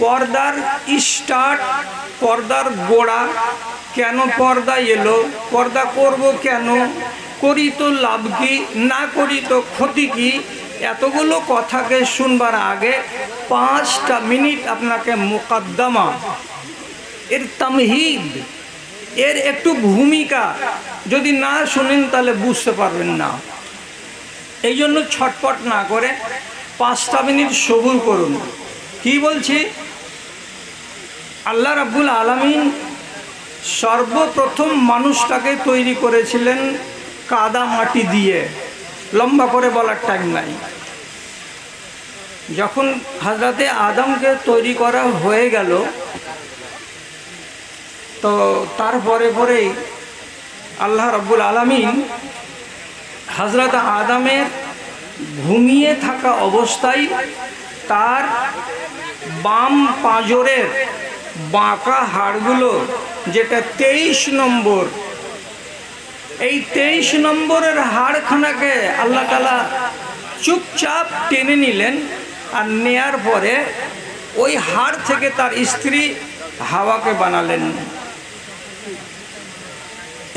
পর্দার স্টার্ট, পর্দার গোড়া, কেন পর্দা এলো, পর্দা করব কেন, করি তো লাভ কি, না করি তো ক্ষতি কি, এতগুলো কথাকে শুনবার আগে 5টা মিনিট আপনাকে মুকদ্দমা, এর তামহিদ, এর একটু ভূমিকা যদি না শুনেন তাহলে বুঝতে পারবেন না। এই জন্য ছটপট না করে 5টা মিনিট সবুর করুন। কি বলছি? আল্লাহ রাব্বুল আলামিন সর্বপ্রথম মানুষটাকে তৈরি করেছিলেন কাদা মাটি দিয়ে। লম্বা করে বলার টাইম নাই। যখন হযরতে আদমকে তৈরি করা হয়ে গেল, তো তারপরে পরেই আল্লাহ রাব্বুল আলামিন হযরত আদমের ঘুমিয়ে থাকা অবস্থায় তার বাম পাঁজরের বাঁকা হাড়গুলো, যেটা 23 নম্বর, এই 23 নম্বরের হাড়খানাকে আল্লাহ তাআলা চুপচাপ টেনে নিলেন। আর নেয়ার পরে ওই হাড় থেকে তার স্ত্রী হাওয়াকে বানালেন।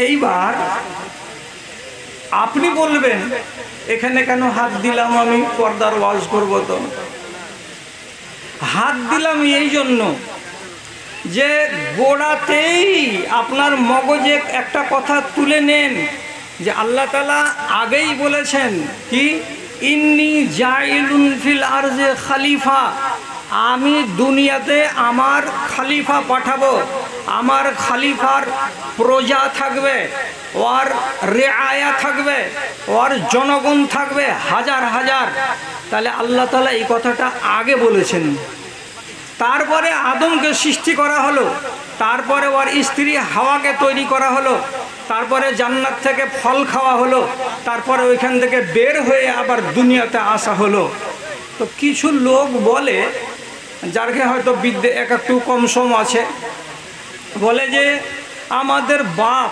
এইবার আপনি বলবেন, এখানে কেন হাত দিলাম আমি? পর্দার ওয়াজ করব তো। হাত দিলাম এই জন্য যে গোড়াতেই আপনার মগজে একটা কথা তুলে নেন যে আল্লাহ তাআলা আগেই বলেছেন কি, ইন্নী জাইলুন ফিল আরজে খলিফা, আমি দুনিয়াতে আমার খলিফা পাঠাবো। আমার খলিফার প্রজা থাকবে, ওর রেআয়া থাকবে, ওর জনগণ থাকবে হাজার হাজার। তাহলে আল্লাহ তাআলা এই কথাটা আগে বলেছেন। তারপরে আদমকে সৃষ্টি করা হলো, তারপরে ওর স্ত্রী হাওয়াকে তৈরি করা হলো, তারপরে জান্নাত থেকে ফল খাওয়া হলো, তারপরে ওইখান থেকে বের হয়ে আবার দুনিয়াতে আসা হলো। তো কিছু লোক বলে, যারকে হয়তো বিদ্যে একটু কম সম আছে, বলে যে আমাদের বাপ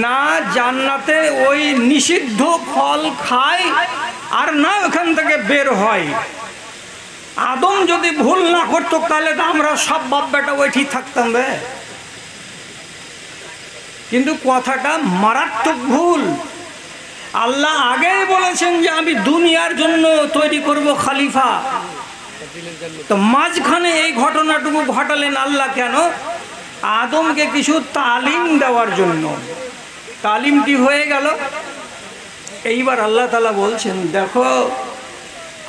না জান্নাতে ওই নিষিদ্ধ ফল খায় আর না ওখান থেকে বের হয়। আদম যদি ভুল না করতো তাহলে তো আমরা সব বাপ বেটা ওইটি থাকতাম। কিন্তু কথাটা মারাত্মক ভুল। আল্লাহ আগেই বলেছেন যে আমি দুনিয়ার জন্য তৈরি করব খলিফা। তো মাঝখানে এই ঘটনাটুকু ঘটালেন আল্লাহ কেন? আদমকে কিছু তালিম দেওয়ার জন্য। তালিমটি হয়ে গেল। এইবার আল্লাহ তাআলা বলছেন, দেখো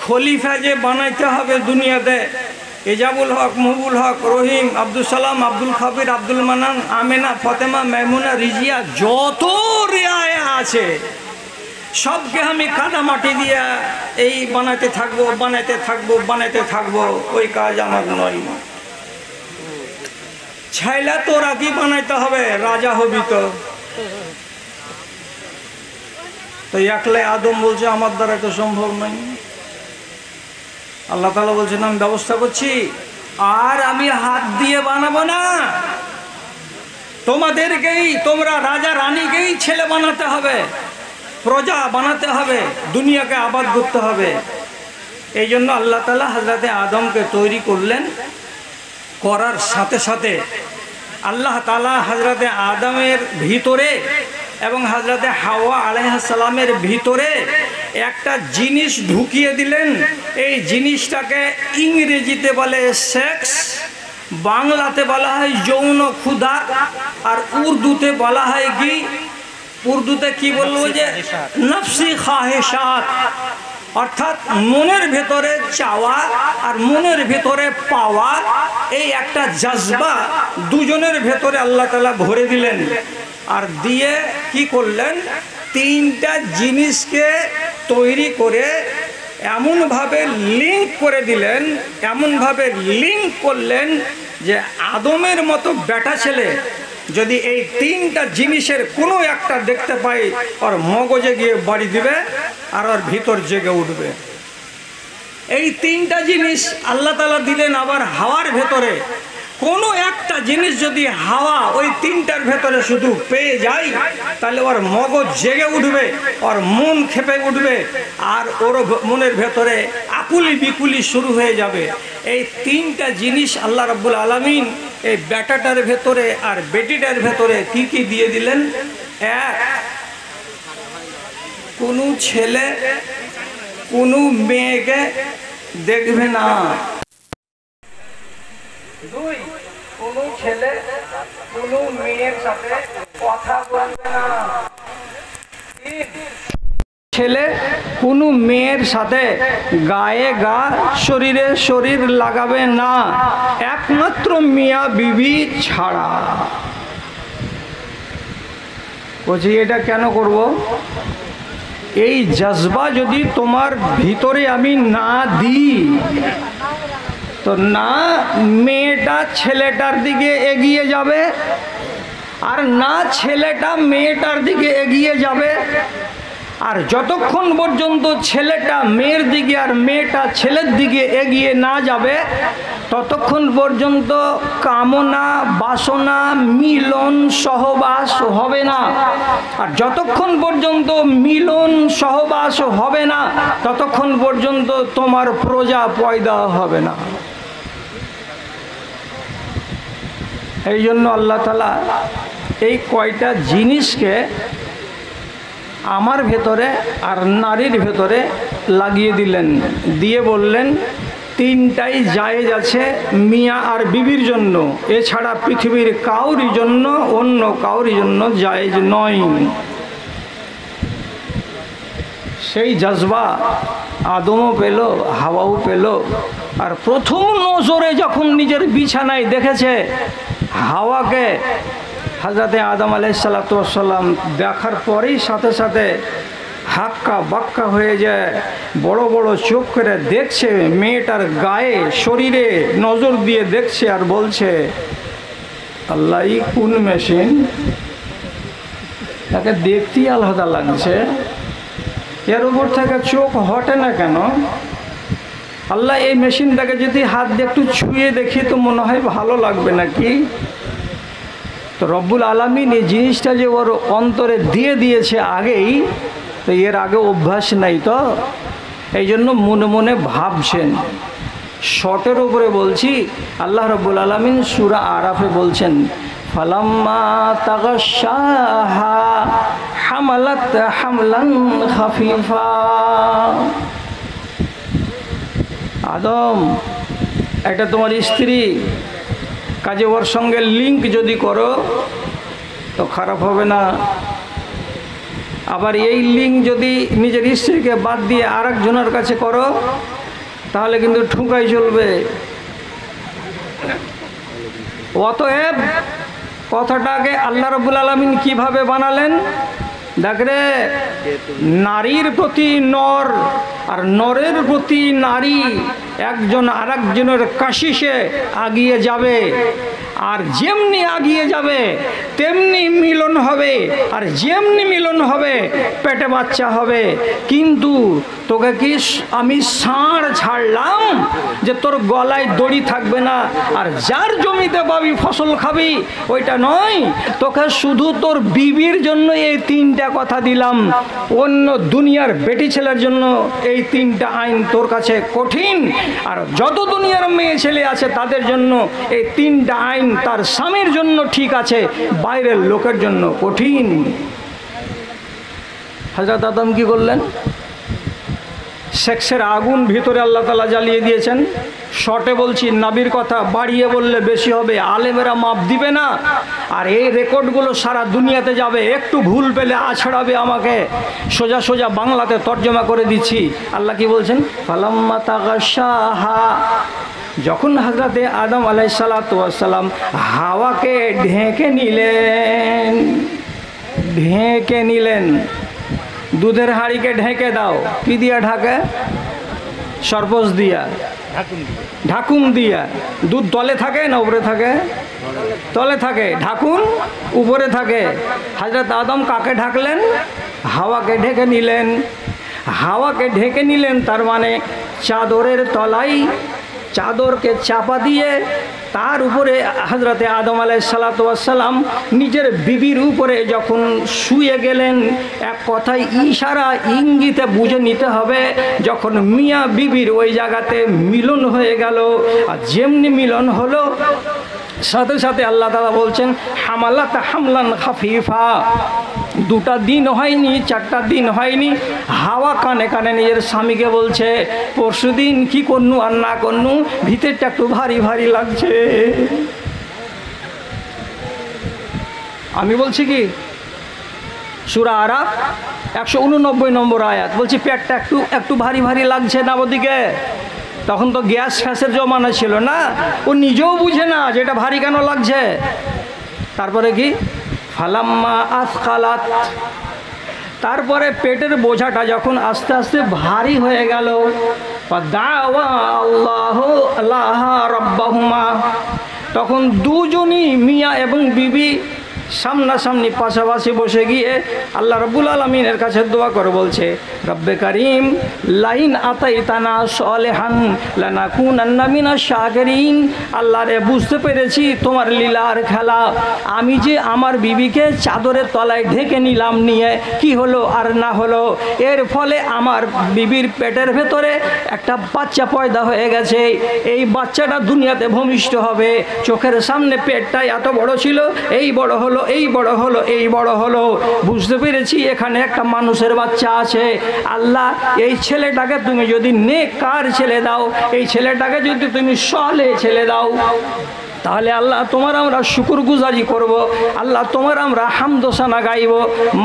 খলিফা যে বানাইতে হবে দুনিয়াতে, এজাবুল হক, মহবুল হক, রহিম, আব্দুল সালাম, আব্দুল খাবির, আব্দুল মানান, আমেনা, ফতেমা, মেমুনা, রিজিয়া, যত রেআয়া আছে সবকে আমি কাদা মাটি দিয়ে এই বানাতে থাকবো, বানাইতে থাকবো, বানাইতে থাকবো। ওই কাজ আমার নয়। ছাইলা তোরা কি বানাইতে হবে? রাজা হবি তো। তো একলাই আদম বলছে আমার দ্বারা তো সম্ভব নয়। আল্লাহ তাআলা বলছেন আমি ব্যবস্থা করছি, আর আমি হাত দিয়ে বানাবো না, তোমাদেরকেই, তোমরা রাজা রানীকেই ছেলে বানাতে হবে, প্রজা বানাতে হবে, দুনিয়াকে আবাদ করতে হবে। এই জন্য আল্লাহ তাআলা হযরতে আদমকে তৈরি করলেন। করার সাথে সাথে আল্লাহ তাআলা হযরতে আদমের ভিতরে এবং হযরতে হাওয়া আলাইহিস সালামের ভিতরে একটা জিনিস ঢুকিয়ে দিলেন। এই জিনিসটাকে ইংরেজিতে বলে সেক্স, বাংলাতে বলা হয় যৌন ক্ষুধা, আর উর্দুতে বলা হয় কি, উর্দুতে কি বলবো যে নফসি খাহিশাত, অর্থাৎ মনের ভেতরে চাওয়া আর মনের ভেতরে পাওয়া, এই একটা জজবা দুজনের ভেতরে আল্লাহ তাআলা ভরে দিলেন। আর দিয়ে কি করলেন, 3টা জিনিসকে তৈরি করে এমনভাবে লিঙ্ক করে দিলেন, এমনভাবে লিঙ্ক করলেন যে আদমের মতো বেটা ছেলে যদি এই 3টা জিনিসের কোনো একটা দেখতে পাই, ওর মগজে গিয়ে বাড়ি দিবে আর ওর ভিতর জেগে উঠবে। এই 3টা জিনিস আল্লাহ তাআলা দিলেন আবার হাওয়ার ভেতরে। কোনো একটা জিনিস যদি হাওয়া ওই তিনটার ভেতরে শুধু পেয়ে যায়, তাহলে ওর মগজ জেগে উঠবে, ওর মন খেপে উঠবে, আর ওর মনের ভেতরে আকুলি বিকুলি শুরু হয়ে যাবে। এই তিনটা জিনিস আল্লাহ রাব্বুল আলামিন এই বেটাটার ভেতরে আর বেটিটার ভেতরে কি কি দিয়ে দিলেন? এক, কোনো ছেলে কোনো মেয়েকে দেখবে না। দুই, কোনো ছেলে কোনো মেয়ের সাথে কথা বলবে না। তিন, ছেলে কোনো মেয়ের সাথে গায়ে গা শরীরে শরীর লাগাবে না, একমাত্র মিয়া বিবি ছাড়া। বলছি এটা কেন করব? এই জজবা যদি তোমার ভিতরে আমি না দিই, তো না মেয়েটা ছেলেটার দিকে এগিয়ে যাবে, আর না ছেলেটা মেয়েটার দিকে এগিয়ে যাবে। আর যতক্ষণ পর্যন্ত ছেলেটা মেয়ের দিকে আর মেয়েটা ছেলের দিকে এগিয়ে না যাবে, ততক্ষণ পর্যন্ত কামনা বাসনা মিলন সহবাস হবে না। আর যতক্ষণ পর্যন্ত মিলন সহবাস হবে না, ততক্ষণ পর্যন্ত তোমার প্রজা পয়দা হবে না। এই জন্য আল্লাহ তাআলা এই কয়টা জিনিসকে আমার ভেতরে আর নারীর ভেতরে লাগিয়ে দিলেন, দিয়ে বললেন তিনটাই জায়েজ আছে মিয়া আর বিবির জন্য, এছাড়া পৃথিবীর কাউরি জন্য অন্য কাউরি জন্য জায়েজ নয়। সেই জজবা আদমও পেল, হাওয়াও পেল। আর প্রথম নজরে যখন নিজের বিছানায় দেখেছে হাওয়াকে, হযরতে আদম আলাইহিসসালাতু ওয়াসসালাম দেখার পরেই সাথে সাথে হাক্কা বাক্কা হয়ে যায়, বড় বড় চোখ করে দেখছে মেয়েটার গায়ে শরীরে নজর দিয়ে দেখছে, আর বলছে আল্লাহ ই কোন মেশিন, তাকে দেখতেই আলাদা লাগছে, এর উপর থেকে চোখ হটে না কেন? আল্লাহ এই মেশিনটাকে যদি হাত দিয়ে একটু ছুঁয়ে দেখি তো মনে হয় ভালো লাগবে নাকি? তো রব্বুল আলামিন এই জিনিসটা যে ওর অন্তরে দিয়ে দিয়েছে আগেই, তো এর আগে অভ্যাস নাই, তো এই জন্য মনে মনে ভাবছেন। শর্টের উপরে বলছি, আল্লাহ রব্বুল আলামিন সূরা আরাফে বলছেন ফালাম্মা তাগাশশাহা হামালাত হামলান খাফিফা। আদম, এটা তোমার স্ত্রী, কাজে ওর সঙ্গে লিঙ্ক যদি করো তো খারাপ হবে না। আবার এই লিঙ্ক যদি নিজের স্ত্রীকে বাদ দিয়ে আরেকজনের কাছে করো তাহলে কিন্তু ঠুকাই চলবে। অতএব কথাটাকে আল্লাহ রাব্বুল আলামিন কিভাবে বানালেন? দেখ রে, নারীর প্রতি নর আর নরের প্রতি নারী একজন আরেকজনের কাশিসে আগিয়ে যাবে, আর যেমনি আগিয়ে যাবে তেমনি মিলন হবে, আর যেমনি মিলন হবে পেটে বাচ্চা হবে। কিন্তু তোকে কি আমি ষাঁড় ছাড়লাম যে তোর গলায় দড়ি থাকবে না, আর যার জমিতে পাবি ফসল খাবি ওইটা নয়। তোকে শুধু তোর বিবির জন্য এই তিনটা কথা দিলাম, অন্য দুনিয়ার বেটি ছেলের জন্য এই তিনটা আইন তোর কাছে কঠিন। আর যত দুনিয়ার মেয়ে ছেলে আছে তাদের জন্য এই তিনটা আইন তার স্বামীর জন্য ঠিক আছে, বাইরের লোকের জন্য কঠিন। হযরত আদম কি করলেন? সেক্সের আগুন ভিতরে আল্লাহ তাআলা জ্বালিয়ে দিয়েছেন। শর্টে বলছি, নাবির কথা বাড়িয়ে বললে বেশি হবে, আলেমেরা মাপ দিবে না। আর এই রেকর্ডগুলো সারা দুনিয়াতে যাবে, একটু ভুল পেলে আছড়াবে আমাকে। সোজা সোজা বাংলাতে তর্জমা করে দিচ্ছি। আল্লাহ কি বলছেন? ফালাম্মা তাগাশশাহা, যখন হযরতে আদম আলাইহিসসালাতু ওয়াসসালাম হাওয়াকে ঢেকে নিলেন, দুধের হাঁড়িকে ঢেকে দাও, কি দিয়া ঢাকে? সরপোষ দিয়া, ঢাকুন দিয়া। দুধ তলে থাকে না উপরে থাকে? তলে থাকে। ঢাকুন উপরে থাকে। হযরত আদম কাকে ঢাকলেন? হাওয়াকে ঢেকে নিলেন। হাওয়াকে ঢেকে নিলেন, তার মানে চাদরের তলায় চাদরকে চাপা দিয়ে তার উপরে হযরতে আদম আলাইহিসসালাম নিজের বিবির উপরে যখন শুয়ে গেলেন, এক কথায় ইশারা ইঙ্গিতে বুঝে নিতে হবে যখন মিয়া বিবির ওই জায়গাতে মিলন হয়ে গেল। আর যেমনি মিলন হলো সাথে সাথে আল্লাহ তাআলা বলছেন হামালাত হামলান খাফিফা। 2টা দিন হয়নি, 4টা দিন হয়নি, হাওয়া কানে কানে নিজের স্বামীকে বলছে পরশুদিন কি করনু আর না করনু, ভিতরটা একটু ভারী ভারী লাগছে। আমি বলছি কি সূরা আরাফ 189 নম্বর আয়াত, বলছি পেটটা একটু একটু ভারী ভারী লাগছে না ওদিকে। তখন তো গ্যাস ফ্যাসের জমানা ছিল না, ও নিজেও বুঝে না যে এটা ভারী কেন লাগছে। তারপরে কি ফালাম্মা আসকালাত, তারপরে পেটের বোঝাটা যখন আস্তে আস্তে ভারী হয়ে গেল, দাওয়া আল্লাহু আল্লাহা রাব্বাহুমা, তখন দুজনই মিয়া এবং বিবি সামনাসামনি পাশাপাশি বসে গিয়ে আল্লাহ রাব্বুল আলামিনের কাছে দোয়া করে বলছে রব্বে কারীম লাইন আতাইতানা সালেহান লানাকুনান্না মিনাশ শাকিরিন। আল্লাহ রে, বুঝতে পেরেছি তোমার লীলার খেলা। আমি যে আমার বিবিকে চাদরের তলায় ঢেকে নিলাম, নিয়ে কি হলো আর না হলো, এর ফলে আমার বিবির পেটের ভেতরে একটা বাচ্চা পয়দা হয়ে গেছে। এই বাচ্চাটা দুনিয়াতে ভূমিষ্ঠ হবে। চোখের সামনে পেটটা এত বড় ছিল, এই বড় হলো, এই বড় হলো, এই বড় হলো। বুঝতে পেরেছি এখানে একটা মানুষের বাচ্চা আছে। আল্লাহ, এই ছেলেটাকে তুমি যদি নেককার ছেলে দাও, এই ছেলেটাকে যদি তুমি সালেহ ছেলে দাও, তাহলে আল্লাহ তোমার আমরা শুকরগুজারি করব, আল্লাহ তোমার আমরা হামদোসানা গাইব।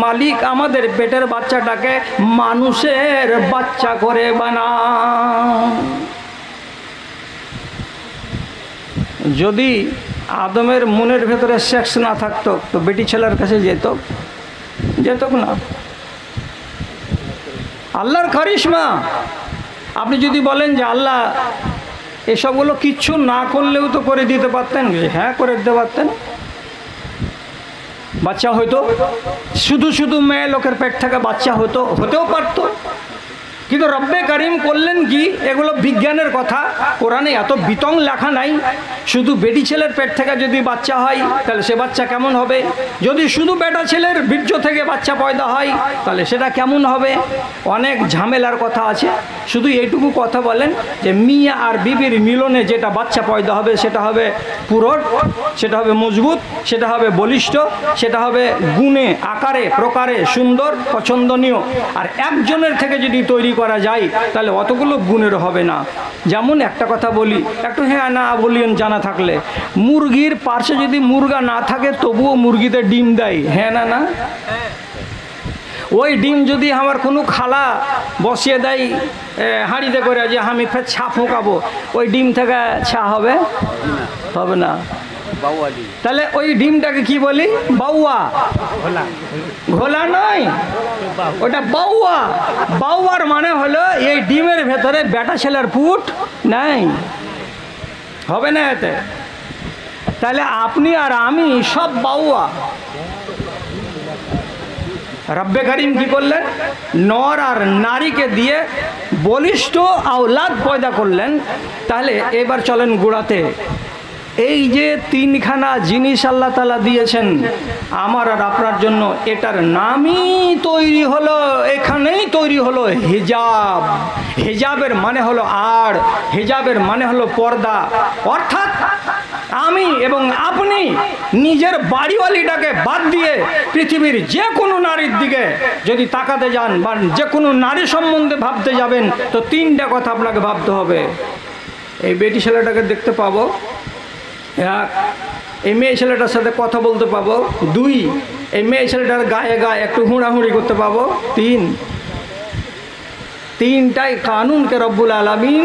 মালিক আমাদের পেটের বাচ্চাটাকে মানুষের বাচ্চা করে বানাও। যদি আদমের মনের ভেতরে সেক্স না থাকতো তো বেটি ছেলের কাছে যেত না। আল্লাহর কারিশমা। আপনি যদি বলেন যে আল্লাহ এসবগুলো কিচ্ছু না করলেও তো করে দিতে পারতেন, হ্যাঁ করে দিতে পারতেন। বাচ্চা হয়তো শুধু শুধু মেয়ে লোকের পেট থেকে বাচ্চা হতেও পারতো, কিন্তু রব্বে কারিম করলেন কি, এগুলো বিজ্ঞানের কথা, কোরআনে এত বিতং লেখা নাই। শুধু বেটি ছেলের পেট থেকে যদি বাচ্চা হয় তাহলে সে বাচ্চা কেমন হবে, যদি শুধু বেটা ছেলের বীর্য থেকে বাচ্চা পয়দা হয় তাহলে সেটা কেমন হবে। অনেক ঝামেলার কথা আছে। শুধু এইটুকু কথা বলেন যে মিয়া আর বিবির মিলনে যেটা বাচ্চা পয়দা হবে সেটা হবে পুরট, সেটা হবে মজবুত, সেটা হবে বলিষ্ঠ, সেটা হবে গুণে আকারে প্রকারে সুন্দর পছন্দনীয়। আর একজনের থেকে যদি তৈরি করা যায় তাহলে অতগুলো গুণের হবে না। যেমন একটা কথা বলি, একটু হ্যাঁ না বলিয়েন জানা থাকলে, মুরগির পার্শ্বে যদি মুরগা না থাকে তবুও মুরগিতে ডিম দেয়, হ্যাঁ না না? ওই ডিম যদি আমার কোনো খালা বসিয়ে দেয় হাঁড়িতে করে যে আমি ফের ছা ফোঁকাবো, ওই ডিম থেকে ছা হবে না। তাহলে ওই ডিমটাকে কি বলি? বাউয়া। ঘোলা নয়, ওটা বাউয়া। বাউয়ার মানে হলো এই ডিমের ভেতরে বেটা ছেলের পুট নাই, হবে না এতে। তাহলে আপনি আর আমি সব বাউয়া। রব্বে কারিম কি করলেন? নর আর নারীকে দিয়ে বলিষ্ঠ আওলাদ পয়দা করলেন। তাহলে এবার চলেন গোড়াতে। এই যে 3খানা জিনিস আল্লাহ তাআলা দিয়েছেন আমার আর আপনার জন্য, এটার নামই তৈরি হলো, এখানেই তৈরি হলো হিজাব। হিজাবের মানে হলো আড়, হিজাবের মানে হলো পর্দা। অর্থাৎ আমি এবং আপনি নিজের বাড়িওয়ালিটাকে বাদ দিয়ে পৃথিবীর যে কোনো নারীর দিকে যদি তাকাতে যান বা যে কোনো নারী সম্বন্ধে ভাবতে যাবেন তো 3টা কথা আপনাকে ভাবতে হবে। এই বেটি ছেলেটাকে দেখতে পাবো, 1, এই মেয়ে ছেলেটার সাথে কথা বলতে পাবো, 2, এই মেয়ে ছেলেটার গায়ে গায়ে একটু হুঁড়াহুঁড়ি করতে পাবো, 3। 3টাই কানুনকে রব্বুল আলামিন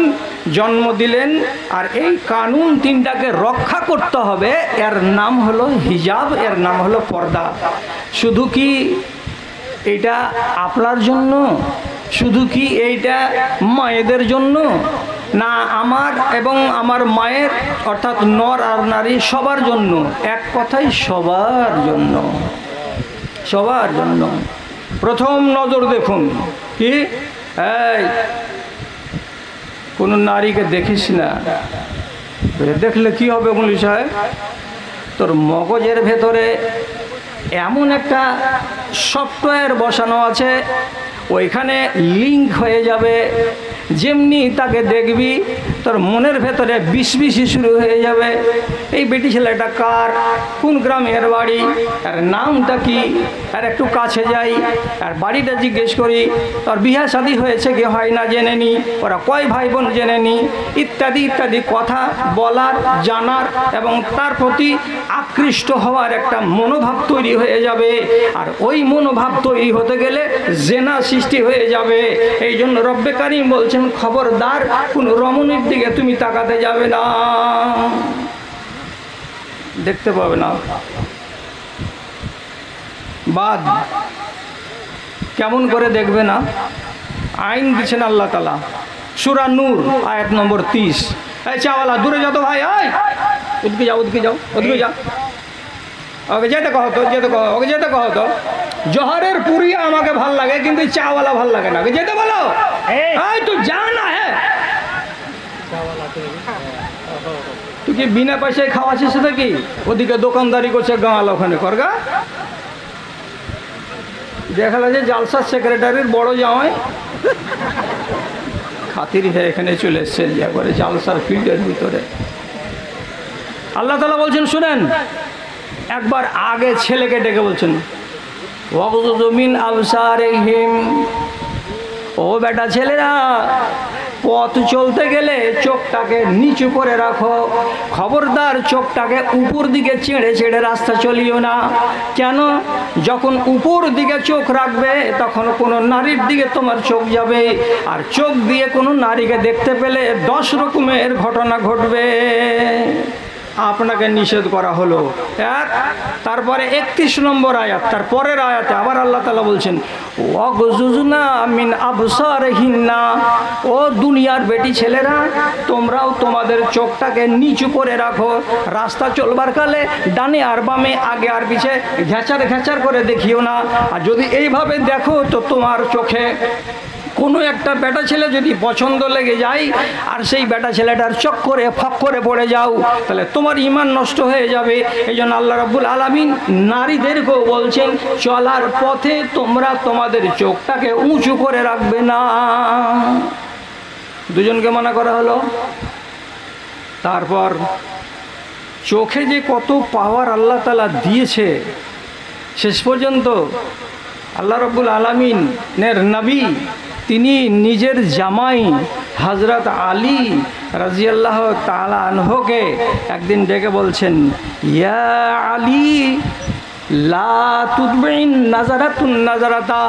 জন্ম দিলেন। আর এই কানুন 3টাকে রক্ষা করতে হবে, এর নাম হলো হিজাব, এর নাম হলো পর্দা। শুধু কি এটা আপনার জন্য? শুধু কি এইটা মায়েদের জন্য? না, আমার এবং আমার মায়ের অর্থাৎ নর আর নারী সবার জন্য। এক কথাই সবার জন্য, সবার জন্য। প্রথম নজর দেখুন কি, এই কোনো নারীকে দেখিস না। দেখলে কি হবে মৌলভী সাহেব? তোর মগজের ভেতরে এমন একটা সফটওয়্যার বসানো আছে, ওইখানে লিঙ্ক হয়ে যাবে। যেমনি তাকে দেখবি তোর মনের ভেতরে বিষ শুরু হয়ে যাবে। এই বেটি ছেলেটা কার, কোন গ্রামের বাড়ি, আর নামটা কি, আর একটু কাছে যাই, আর বাড়িটা জিজ্ঞেস করি, তোর বিয়ে শাদী হয়েছে কি হয় না জেনে নি, ওরা কয় ভাই বোন জেনে নি, ইত্যাদি ইত্যাদি কথা বলার, জানার এবং তার প্রতি আকৃষ্ট হওয়ার একটা মনোভাব তৈরি হয়ে যাবে। আর ওই মনোভাব তৈরি হতে গেলে জেনা সৃষ্টি হয়ে যাবে। এই জন্য রব্বে কারিম বলছেন, খবরদার কোন রমণীর দিকে তুমি তাকাতে যাবে না, দেখতে পাবে না। বাদ কেমন করে দেখবে না? আইন দিচ্ছেন আল্লাহ তাআলা, সূরা নূর আয়াত নম্বর 30। এই চাওয়ালা দূরে যা তো ভাই, ওদিকে যাও, ওদিকে যাও, ওদিকে যাও, ওকে যেতে কহ তো, যেতে কহ, ওকে যেতে কহ তো। জহরের পুরিয়া আমাকে ভাল লাগে, কিন্তু চাওয়ালা ভাল লাগে না, ওকে যেতে বলো। এই তুই যা না, হ্যাঁ তুই কি বিনা পয়সায় খাওয়াছিস নাকি? ওদিকে দোকানদারি করছে গাঁল, ওখানে করগা। দেখা যাচ্ছে জালসার সেক্রেটারির বড় জামাই খাতির হয়ে এখানে চলে এসছে একবারে জালসার ফিল্ডের ভিতরে। আল্লাহ তাআলা বলছেন, শুনেন, একবার আগে ছেলেকে ডেকে বলছেন, ওয়াগযুযু মিন আবসারিহিম, ও বেটা ছেলেরা, পথ চলতে গেলে চোখটাকে নিচু করে রাখো। খবরদার চোখটাকে উপর দিকে চেড়ে চেড়ে রাস্তা চলিও না। কেন? যখন উপর দিকে চোখ রাখবে তখন কোনো নারীর দিকে তোমার চোখ যাবে, আর চোখ দিয়ে কোনো নারীকে দেখতে পেলে 10 রকমের ঘটনা ঘটবে। আপনাকে নিষেধ করা হলো। এক, তারপরে 31 নম্বর আয়াত, তার পরের আয়াতে আবার আল্লাহ তাআলা বলছেন, ওয়াগযুযনা মিন আবসারিহিন্না, ও দুনিয়ার বেটি ছেলেরা, তোমরাও তোমাদের চোখটাকে নিচু করে রাখো। রাস্তা চলবার কালে ডানে আর বামে, আগে আর পিছে ঘেঁচার ঘেঁচার করে দেখিও না। আর যদি এইভাবে দেখো তো তোমার চোখে কোনো একটা বেটা ছেলে যদি পছন্দ লেগে যায় আর সেই বেটা ছেলেটার চক্করে ফক্করে পড়ে যাও, তাহলে তোমার ঈমান নষ্ট হয়ে যাবে। এই জন্য আল্লাহ রাব্বুল আলামিন নারীদেরকেও বলছেন, চলার পথে তোমরা তোমাদের চোখটাকে উঁচু করে রাখবে না। দুজনকে মানা করা হলো। তারপর চোখে যে কত পাওয়ার আল্লাহ তাআলা দিয়েছে, শেষ পর্যন্ত আল্লাহ রাব্বুল আলামিনের নবী তিনি নিজের জামাই হযরত আলী রাদিয়াল্লাহু তাআলা আনহুকে একদিন ডেকে বলছেন, ইয়া আলী লা তুদবিন নাজারাতুন নাজারাতা,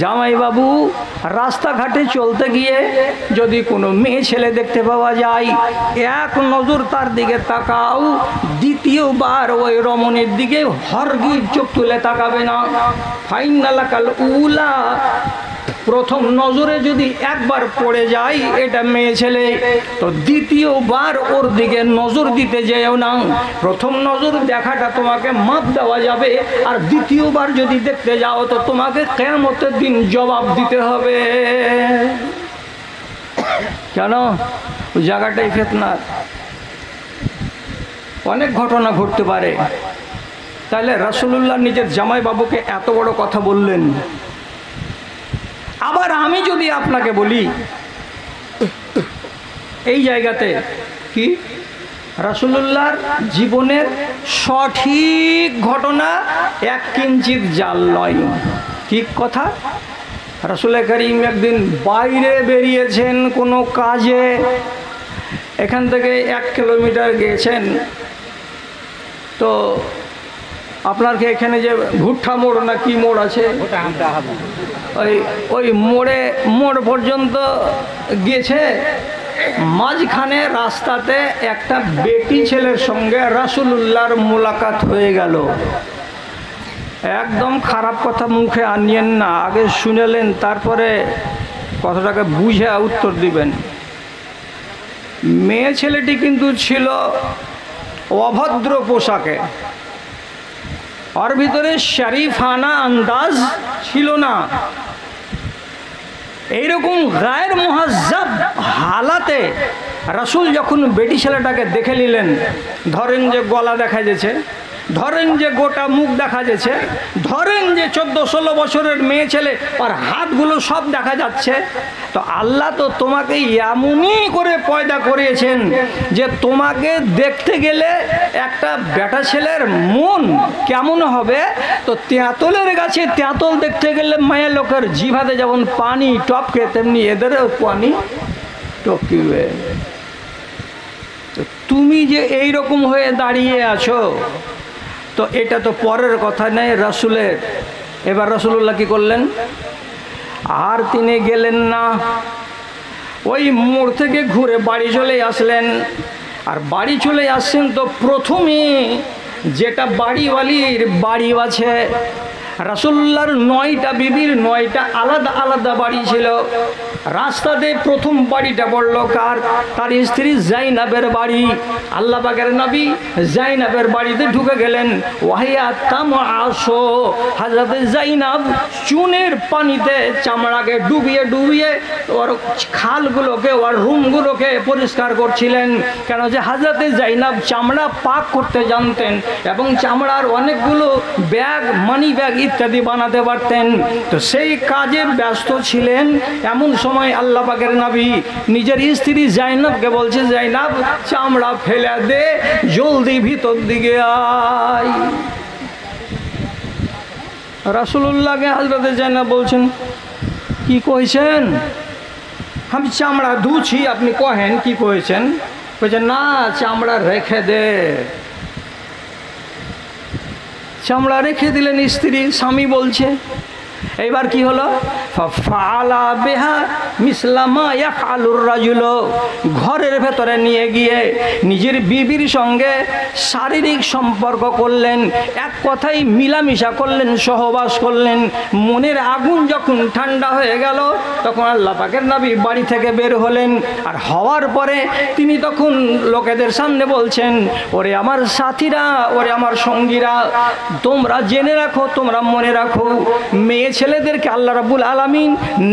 জামাই বাবু, রাস্তাঘাটে চলতে গিয়ে যদি কোনো মেয়ে ছেলে দেখতে পাওয়া যায়, এক নজর তার দিকে তাকাও, দ্বিতীয়বার ওই রমণীর দিকে হরগিজ চোখ তুলে তাকাবে না। ফাইনালাকাল উলা, প্রথম নজরে যদি একবার পড়ে যায় এটা মেয়ে ছেলে, তো দ্বিতীয়বার ওর দিকে নজর দিতে যেও না। প্রথম নজর দেখাটা তোমাকে মাপ দেওয়া যাবে, আর দ্বিতীয়বার যদি দেখতে যাও তো তোমাকে কিয়ামতের দিন জবাব দিতে হবে। কেন? ওই জায়গাটাই ফিতনার, অনেক ঘটনা ঘটতে পারে। তাহলে রাসূলুল্লাহ নিজের জামাই বাবুকে এত বড় কথা বললেন। আবার আমি যদি আপনাকে বলি, এই জায়গাতে কি রাসূলুল্লাহর জীবনের সঠিক ঘটনা এক কিঞ্চিত জাল নয়। কি কথা? রাসূল করিম একদিন বাইরে বেরিয়েছেন কোনো কাজে, এখান থেকে 1 কিলোমিটার গিয়েছেন। তো আপনার কি এখানে যে ভুট্টা মোড় না কি মোড় আছে, ওই মোড় পর্যন্ত গিয়েছে। মাঝখানে রাস্তাতে একটা বেটি ছেলের সঙ্গে রাসূলুল্লাহর মোলাকাত হয়ে গেল। একদম খারাপ কথা মুখে আনিয়েন না, আগে শুনেলেন তারপরে কথাটাকে বুঝে উত্তর দিবেন। মেয়ে ছেলেটি কিন্তু ছিল অভদ্র পোশাকে, ওর ভিতরে শরীফানা আন্দাজ ছিল না। এইরকম গায়ের মুহাজ্জাব হালাতে রাসূল যখন বেটি ছেলেটাকে দেখে নিলেন, ধরেন যে গলা দেখা যাচ্ছে, ধরেন যে গোটা মুখ দেখা যাচ্ছে, ধরেন যে 14-16 বছরের মেয়ে ছেলে আর হাতগুলো সব দেখা যাচ্ছে, তো আল্লাহ তো তোমাকে এমনই করে পয়দা করিয়েছেন যে তোমাকে দেখতে গেলে একটা বেটা ছেলের মন কেমন হবে, তো তেঁতুলের গাছে তেঁতুল দেখতে গেলে মায়ের লোকের জিভাতে যেমন পানি টপকে তেমনি এদেরও পানি টপকিবে। তুমি যে এই রকম হয়ে দাঁড়িয়ে আছো, তো এটা তো পরের কথা নেই রাসূলের। এবার রাসূলুল্লাহ কি করলেন, আর তিনি গেলেন না, ওই মোড় থেকে ঘুরে বাড়ি চলে আসলেন। আর বাড়ি চলে আসছেন তো প্রথমে যেটা বাড়িওয়ালির বাড়ি আছে, রাসূলুল্লাহর 9টা বিবির 9টা আলাদা আলাদা বাড়ি ছিল। রাস্তাতে প্রথম বাড়িটা পড়ল কার? তার স্ত্রী জাইনাবের বাড়ি। আল্লাহ পাকের নবী জাইনাবের বাড়িতে ঢুকে গেলেন। ওয়াহিয়া তামআসু, হযরত জাইনাব চুনের পানিতে চামড়াকে ডুবিয়ে ডুবিয়ে ওর খালগুলোকে ওর রুমগুলোকে পরিষ্কার করছিলেন। কেন যে হযরত জাইনাব চামড়া পাক করতে জানতেন এবং চামড়ার অনেকগুলো ব্যাগ, মানি ব্যাগ ইত্যাদি বানাতে পারতেন। তো সেই কাজে ব্যস্ত ছিলেন। এমন সময় আল্লাহ পাকের নবী নিজের স্ত্রী জাইনাবকে বলছে, জাইনাব চামড়া ফেলে দে, জলদি ভিতর দিকে আয়। রাসূলুল্লাহকে হযরত জাইনাব বলছেন, কি কইছেন? আমি চামড়া ধুছি, আপনি কহেন কি কইছেন? বলছেন না, চামড়া রেখে দে। চামড়া রেখে দিলেন স্ত্রী, স্বামী বলছে। এইবার কি হলো? ফাআলা বিহা মিসলামা ইয়াফআলুর রাজুল, ঘরের ভেতরে নিয়ে গিয়ে নিজের বিবির সঙ্গে শারীরিক সম্পর্ক করলেন, এক কথাই মিলামিশা করলেন, সহবাস করলেন। মনের আগুন যখন ঠান্ডা হয়ে গেল, তখন আল্লাহ পাকের নবী বাড়ি থেকে বের হলেন। আর হওয়ার পরে তিনি তখন লোকেদের সামনে বলছেন, ওরে আমার সাথীরা, ওরে আমার সঙ্গীরা, তোমরা জেনে রাখো, তোমরা মনে রাখো, মেয়ে ছেলেদেরকে আল্লাহ রাব্বুল আলামিন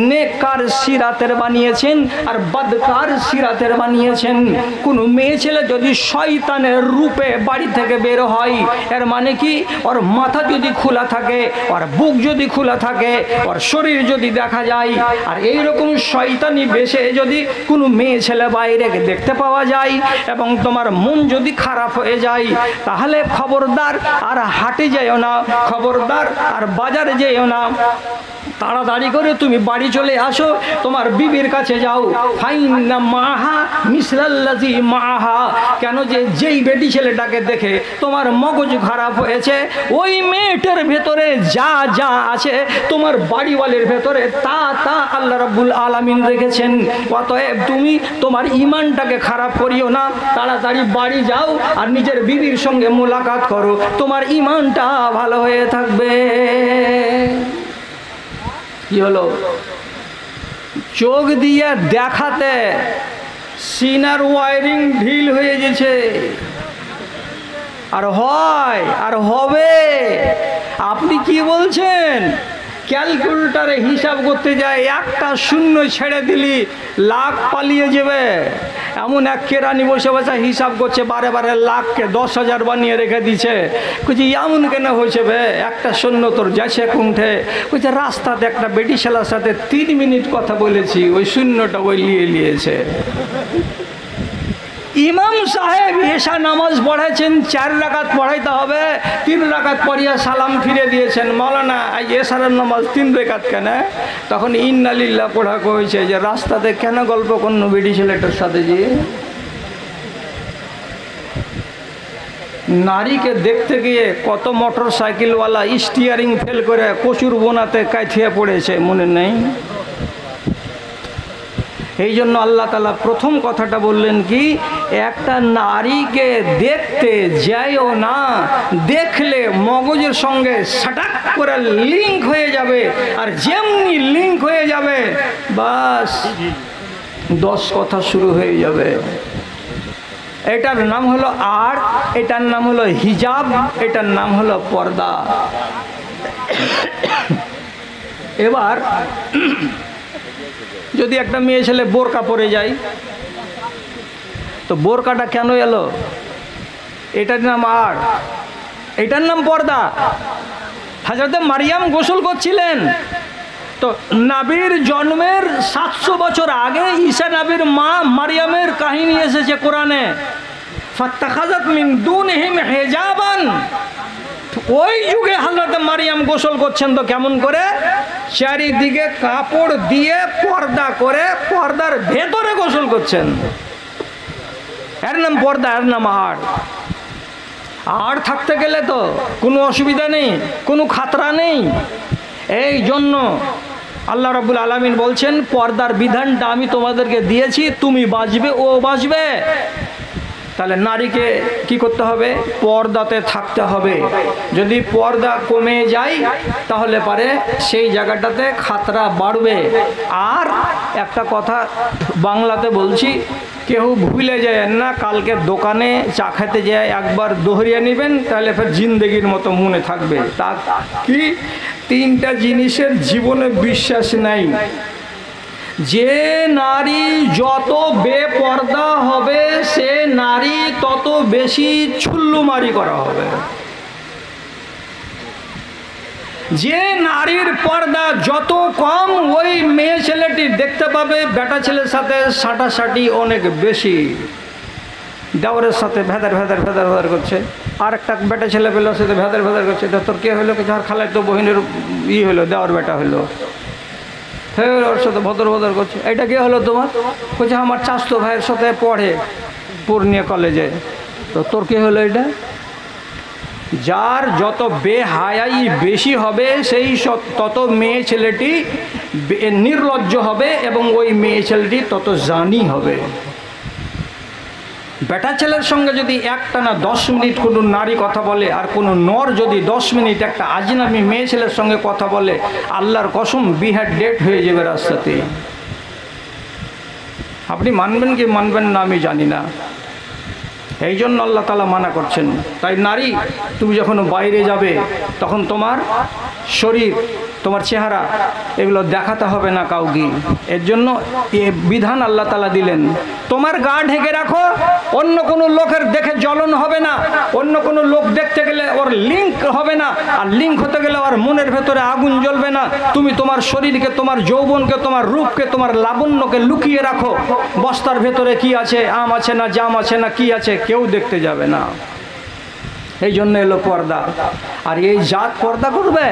নেককার সিরাতের বানিয়েছেন আর বদকার সিরাতের বানিয়েছেন। কোনো মেয়ে ছেলে যদি শয়তানের রূপে বাড়ি থেকে বের হয়, এর মানে কি? ওর মাথা যদি খোলা থাকে, ওর বুক যদি খোলা থাকে, ওর শরীর যদি দেখা যায়, আর এইরকম শয়তানি বেশে যদি কোনো মেয়ে ছেলে বাইরে দেখতে পাওয়া যায় এবং তোমার মন যদি খারাপ হয়ে যায়, তাহলে খবরদার আর হাটে যাইও না, খবরদার আর বাজারে যাইও না, তাড়াতাড়ি করে তুমি বাড়ি চলে আসো, তোমার বিবির কাছে যাও। ফাইন্না মাহা মিসলাল্লাযী মাহা, কেন যে যেই বেটি ছেলেটাকে দেখে তোমার মগজ খারাপ হয়েছে, ওই মেয়েটার ভেতরে যা যা আছে তোমার বাড়িওয়ালের ভেতরে তা তা আল্লাহ রাব্বুল আলামিন রেখেছেন। অতএব তুমি তোমার ঈমানটাকে খারাপ করিও না, তাড়াতাড়ি বাড়ি যাও আর নিজের বিবির সঙ্গে মোলাকাত করো, তোমার ঈমানটা ভালো হয়ে থাকবে। কি হলো? চোখ দিয়ে দেখাতে সিনার ওয়ারিং ঢিল হয়ে গেছে। আর হয় আর হবে। আপনি কি বলছেন? ক্যালকুলেটারে হিসাব করতে যায়, একটা শূন্য ছেড়ে দিলি লাখ পালিয়ে যাবে। এমন এক কেরানি বসে বসে হিসাব করছে, বারে বারে লাখকে 10,000 বানিয়ে রেখে দিচ্ছে। বলছি এমন কেন হয়েছে বে? একটা শূন্য তোর যাচ্ছে কুণ্ঠে। বলছে রাস্তাতে একটা বেটি ছেলের সাথে 3 মিনিট কথা বলেছি, ওই শূন্যটা ওই নিয়েছে। ইমাম সাহেব এশা নামাজ পড়াইছেন, 4 রাকাত পড়াইতে হবে, 3 রাকাত পড়িয়া সালাম ফিরে দিয়েছেন। মাওলানা আজ এশার নামাজ 3 রাকাত কেন? তখন ইন্না লিল্লাহ পড়া কইছে যে রাস্তাতে কেন গল্প করন বেটি ছেলেটার সাথে যে? নারীকে দেখতে গিয়ে কত মোটর সাইকেলওয়ালা স্টিয়ারিং ফেল করে কচুর বোনাতে কাইথিয়ে পড়েছে, মনে নেই? এই জন্য আল্লাহ তাআলা প্রথম কথাটা বললেন কি, একটা নারীকে দেখতে যাইও না, দেখলে মগজের সঙ্গে সাটাক করে লিঙ্ক হয়ে যাবে, আর যেমনি লিঙ্ক হয়ে যাবে বাস 10 কথা শুরু হয়ে যাবে। এটার নাম হলো আড়, এটার নাম হলো হিজাব, এটার নাম হলো পর্দা। এবার যদি একটা মেয়ে ছেলে বোরকা পরে যায়, তো বোরকাটা কেন এলো? এটার নাম আড়, এটার নাম পর্দা। হযরতে মারিয়াম গোসল করছিলেন, তো নবীর জন্মের 700 বছর আগে ঈসা নবীর মা মারিয়ামের কাহিনী এসেছে কোরআনে। ফাত্তাখাযাত মিন দুনিহিম হিজাবান, ওই যুগে হযরতে মারিয়াম গোসল করছেন, তো কেমন করে? চারিদিকে কাপড় দিয়ে পর্দা করে পর্দার ভেতরে গোসল করছেন। এর নাম পর্দা, এর নাম আড়। আড় থাকতে গেলে তো কোনো অসুবিধা নেই, কোনো খাতরা নেই। এই জন্য আল্লাহ রাব্বুল আলামিন বলছেন, পর্দার বিধানটা আমি তোমাদেরকে দিয়েছি, তুমি বাঁচবে, ও বাঁচবে। তাহলে নারীকে কি করতে হবে? পর্দাতে থাকতে হবে। যদি পর্দা কমে যায় তাহলে পারে সেই জায়গাটাতে খাতরা বাড়বে। আর একটা কথা বাংলাতে বলছি, কেউ ভুলে যায় না, কালকে দোকানে চা খেতে যায় একবার দোহরিয়ে নেবেন, তাহলে ফের জিন্দেগির মতো মনে থাকবে। তা কি? 3টা জিনিসের জীবনে বিশ্বাস নাই। যে নারী যত বেপর্দা হবে সে নারী তত বেশি ছুল্লুমারি করা হবে। যে নারীর পর্দা যত কম, ওই মেয়ে ছেলেটি দেখতে পাবে বেটা ছেলের সাথে সাঁটাসাঁটি অনেক বেশি, দেওরের সাথে ভেদার ভেদার ভেদার ভেদার করছে। আর একটা বেটা ছেলে পেলো, সাথে ভেদার ভেদার করছে। তোর কে হলো? যার খালায় তো বহিনের হলো, দেওয়ার বেটা হলো, হ্যাঁ ওর সাথে ভদর ভদর করছে। এটা কে হলো তোমার? বলছে আমার চাচতো ভাইয়ের সাথে পড়ে পূর্ণিয়া কলেজে। তো তোর কে হলো এটা? যার যত বেহায়াই বেশি হবে সেই তত মেয়ে ছেলেটি নির্লজ্জ হবে, এবং ওই মেয়ে ছেলেটি তত জানি হবে। বেটা ছেলের সঙ্গে যদি একটানা 10 মিনিট কোনো নারী কথা বলে, আর কোনো নর যদি 10 মিনিট একটা আজনামি মেয়ে ছেলের সঙ্গে কথা বলে, আল্লাহর কসম বিহার ডেট হয়ে যাবে রাস্তাতে। আপনি মানবেন কি মানবেন না আমি জানি না, এই জন্য আল্লাহ তাআলা মানা করছেন। তাই নারী, তুমি যখন বাইরে যাবে তখন তোমার শরীর, তোমার চেহারা এগুলো দেখাতে হবে না কাউকে। এর জন্য এ বিধান আল্লাহ তাআলা দিলেন। তোমার গা ঢেকে রাখো, অন্য কোনো লোকের দেখে জ্বলন হবে না, অন্য কোনো লোক দেখতে গেলে ওর লিঙ্ক হবে না, আর লিঙ্ক হতে গেলে ওর মনের ভেতরে আগুন জ্বলবে না। তুমি তোমার শরীরকে, তোমার যৌবনকে, তোমার রূপকে, তোমার লাবণ্যকে লুকিয়ে রাখো। বস্তার ভেতরে কি আছে, আম আছে না জাম আছে না কি আছে, কেউ দেখতে যাবে না। এই জন্য এলো পর্দা। আর এই জাত পর্দা করবে,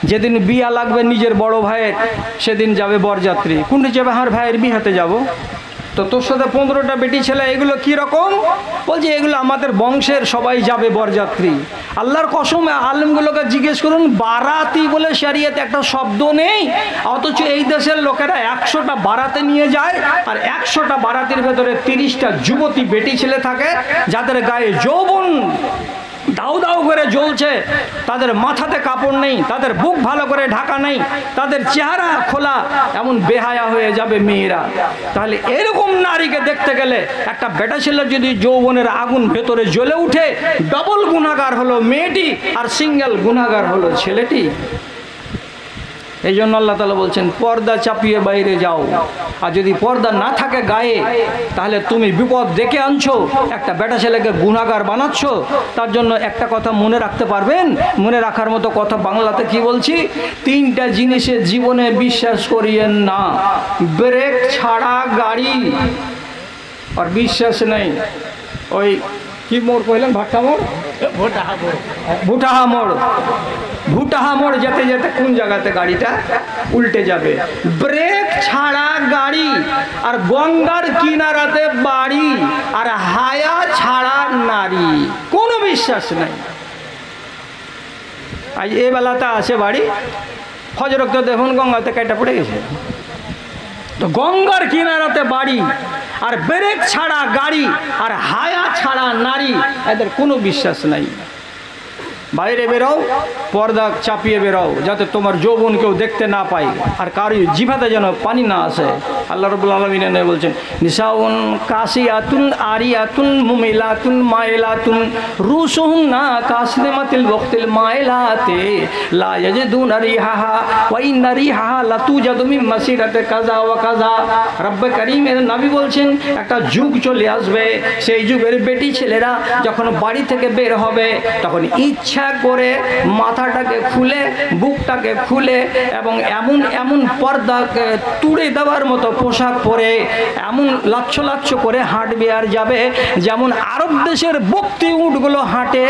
যেদিন বিয়া লাগবে নিজের বড় ভাইয়ের, সেদিন যাবে বরযাত্রী। কোনটি যাবে? আমার ভাইয়ের বিহাতে যাব। তো তোর সাথে 15টা বেটি ছেলে, এগুলো কি রকম? বলছে এগুলো আমাদের বংশের, সবাই যাবে বরযাত্রী। আল্লাহর কসম, আলেমগুলোকে জিজ্ঞেস করুন, বারাতি বলে শরিয়তে একটা শব্দ নেই, অথচ এই দেশের লোকেরা 100টা বারাতে নিয়ে যায়, আর 100টা বারাতির ভেতরে 30টা যুবতী বেটি ছেলে থাকে, যাদের গায়ে যৌবন দাউ দাউ করে জ্বলছে, তাদের মাথাতে কাপড় নেই, তাদের বুক ভালো করে ঢাকা নেই, তাদের চেহারা খোলা, এমন বেহায়া হয়ে যাবে মেয়েরা। তাহলে এরকম নারীকে দেখতে গেলে একটা বেটা ছেলের যদি যৌবনের আগুন ভেতরে জ্বলে উঠে, ডবল গুনাহগার হলো মেয়েটি, আর সিঙ্গেল গুনাহগার হলো ছেলেটি। এই জন্য আল্লাহ তাআলা বলছেন, পর্দা চাপিয়ে বাইরে যাও। আর যদি পর্দা না থাকে গায়ে, তাহলে তুমি বিপদ ডেকে আনছো, একটা বেটা ছেলেকে গুনাহগার বানাচ্ছ। তার জন্য একটা কথা মনে রাখতে পারবেন, মনে রাখার মতো কথা বাংলাতে কি বলছি? 3টা জিনিসের জীবনে বিশ্বাস করিয়েন না। ব্রেক ছাড়া গাড়ি, আর বিশ্বাস নেই। ওই কি মোড় কইলেন? ভাট্টা মোড়, ভুটাহা মোড়। ভুটাহা মোড় যেতে যেতে কোন জায়গাতে গাড়িটা উল্টে যাবে। ব্রেক ছাড়া গাড়ি, আর গঙ্গার কিনারাতে বাড়ি, আর হায়া ছাড়া নারী, কোনো বিশ্বাস নাই। আজ এই বেলাতে আসে বাড়ি, ফজরক তো দেখুন গঙ্গাতে কাটা পড়ে গেছে। তো গঙ্গার কিনারাতে বাড়ি, আর ব্রেক ছাড়া গাড়ি, আর হায়া ছাড়া নারী, এদের কোনো বিশ্বাস নাই। বাইরে বেরো, পর্দা চাপিয়ে বেরোও, যাতে তোমার যৌবন কেউ দেখতে না পায়, আর কারো জিভাতে যেন পানি না আসে। আল্লাহ রাব্বুল আলামিন বলছেন, নিসাউন কাসিয়াতুন আরিয়াতুন মুমিলাতুন মাইলাতুন রুসুহুন্না কাসিমাতিল ওয়াক্তিল মাইলাতে লা ইয়াজিদুনা রিহাহা ওয়া ইন্না রিহাহা লাতুজাদু মিন মাসিরাতে কাযা ওয়া কাযা। রব্বে কারীমের নবী বলছেন, একটা যুগ চলে আসবে, সেই যুগের বেটি ছেলেরা যখন বাড়ি থেকে বের হবে তখন ইচ্ছা করে মাথাটাকে খুলে, বুকটাকে খুলে এবং এমন এমন পর্দাকে তুড়ে দেওয়ার মতো পোশাক পরে এমন লাচ্ছ লাচ্ছ করে হাঁটবে আর যাবে যেমন আরব দেশের বক্তি উটগুলো হাঁটে।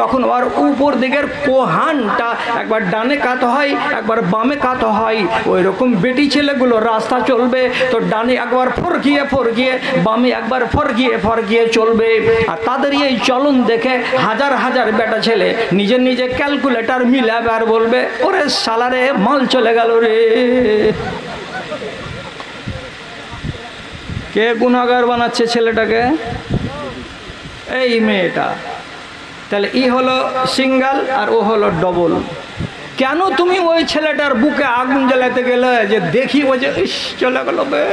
তখন ওর উপর দিকের কোহানটা একবার ডানে কাত হয়, একবার বামে কাত হয়। ওই রকম বেটি ছেলেগুলো রাস্তা চলবে তো ডানে একবার ফরকিয়ে ফরকিয়ে, বামে একবার ফরকিয়ে ফরকিয়ে চলবে। আর তাদের এই চলন দেখে হাজার হাজার বেটা ছেলে নিজে নিজে ক্যালকুলেটর মিলাবে আর বলবে, ওরে সালারে মাল চলে গেল রে। কে গুনাহগার বানাচ্ছে ছেলেটাকে? এই মেয়েটা। তাহলে ই হলো সিঙ্গেল আর ও হলো ডবল। কেন তুমি ওই ছেলেটার বুকে আগুন জ্বালাতে গেলে যে দেখি ও যে ইস চলে গেল বে,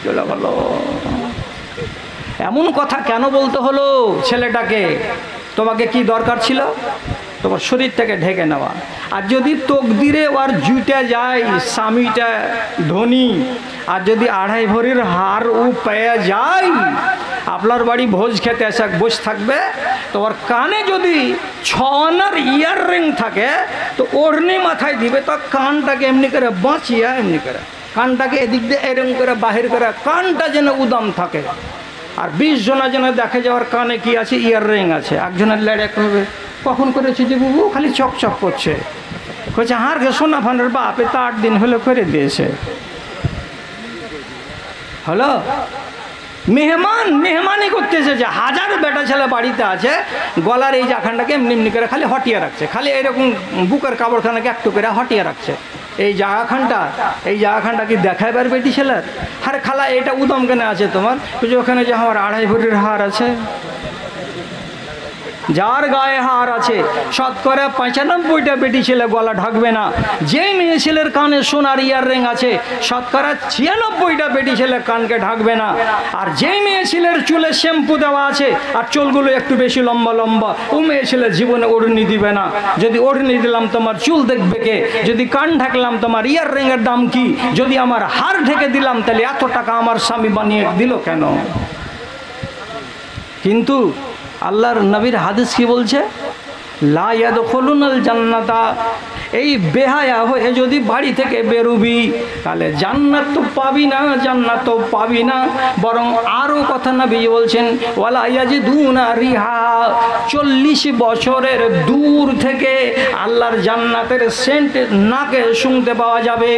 চলে গেল? এমন কথা কেন বলতে হলো ছেলেটাকে? তোমাকে কি দরকার ছিল? তোমার শরীরটাকে ঢেকে নেওয়া। আর যদি তকদিরে ওর জুটে যায় স্বামীটা ধনী, আর যদি 2.5 ভরির হার ও পেয়ে যায়, আপনার বাড়ি ভোজ খেতে এসে বসে থাকবে, তো ওর কানে যদি 6 আনার ইয়াররিং থাকে তো ওড়নি মাথায় দিবে, তো কানটাকে এমনি করে বাঁচিয়ে, এমনি করে কানটাকে এদিক দিয়ে এরম করে বাহির করে কানটা যেন উদাম থাকে। আর 20 জনা যেন দেখে যাওয়ার কানে কি আছে, ইয়াররিং আছে। একজনের লেড়ে করবে, কখন করেছে যে বুবু খালি চকচক করছে, কইছে হার গে সোনা ফানের বাপ, এ তো 8 দিন হলে করে দিয়েছে। হলো মেহমানি করতে এসেছে, হাজার বেটা ছেলে বাড়িতে আছে, গলার এই জাখানটাকে এমনি এমনি করে খালি হটিয়ে রাখছে, খালি এরকম বুকের কাপড়খানাকে একটু করে হটিয়ে রাখছে। এই জায়গাখানটা কি দেখাইবার বেটি ছেলের? আরে খালা এটা উদম কেন আছে তোমার? ওখানে যে আমার 2.5 ভরির হার আছে, যার গায়ে হার আছে শতকরা 95টা বেটি ছেলে গলা ঢাকবে না। যেই মেয়ে ছেলের কানে সোনার ইয়াররিং আছে শতকরা 96টা বেটি ছেলে কানকে ঢাকবে না। আর যেই মেয়ে ছেলের চুলে শ্যাম্পু দেওয়া আছে আর চুলগুলো একটু বেশি লম্বা লম্বা, ও মেয়ে ছেলে জীবনে ওড়নি দিবে না। যদি ওড়নি দিলাম তোমার চুল দেখবে কে? যদি কান ঢাকলাম তোমার ইয়াররিংয়ের দাম কি? যদি আমার হার ঢেকে দিলাম তাহলে এত টাকা আমার স্বামী বানিয়ে দিল কেন? কিন্তু আল্লাহর নবীর হাদিস কি বলছে? লা ইয়াদখুলুনাল জান্নাতা, এই বেহায়া হয়ে যদি বাড়ি থেকে বেরোবি তাহলে জান্নাত তো পাবি না, জান্নাত তো পাবি না। বরং আরও কথা নবী বলছেন, ওয়ালা ইয়াজিদুনা রিহা, 40 বছরের দূর থেকে আল্লাহর জান্নাতের সেন্ট নাকে শুনতে পাওয়া যাবে।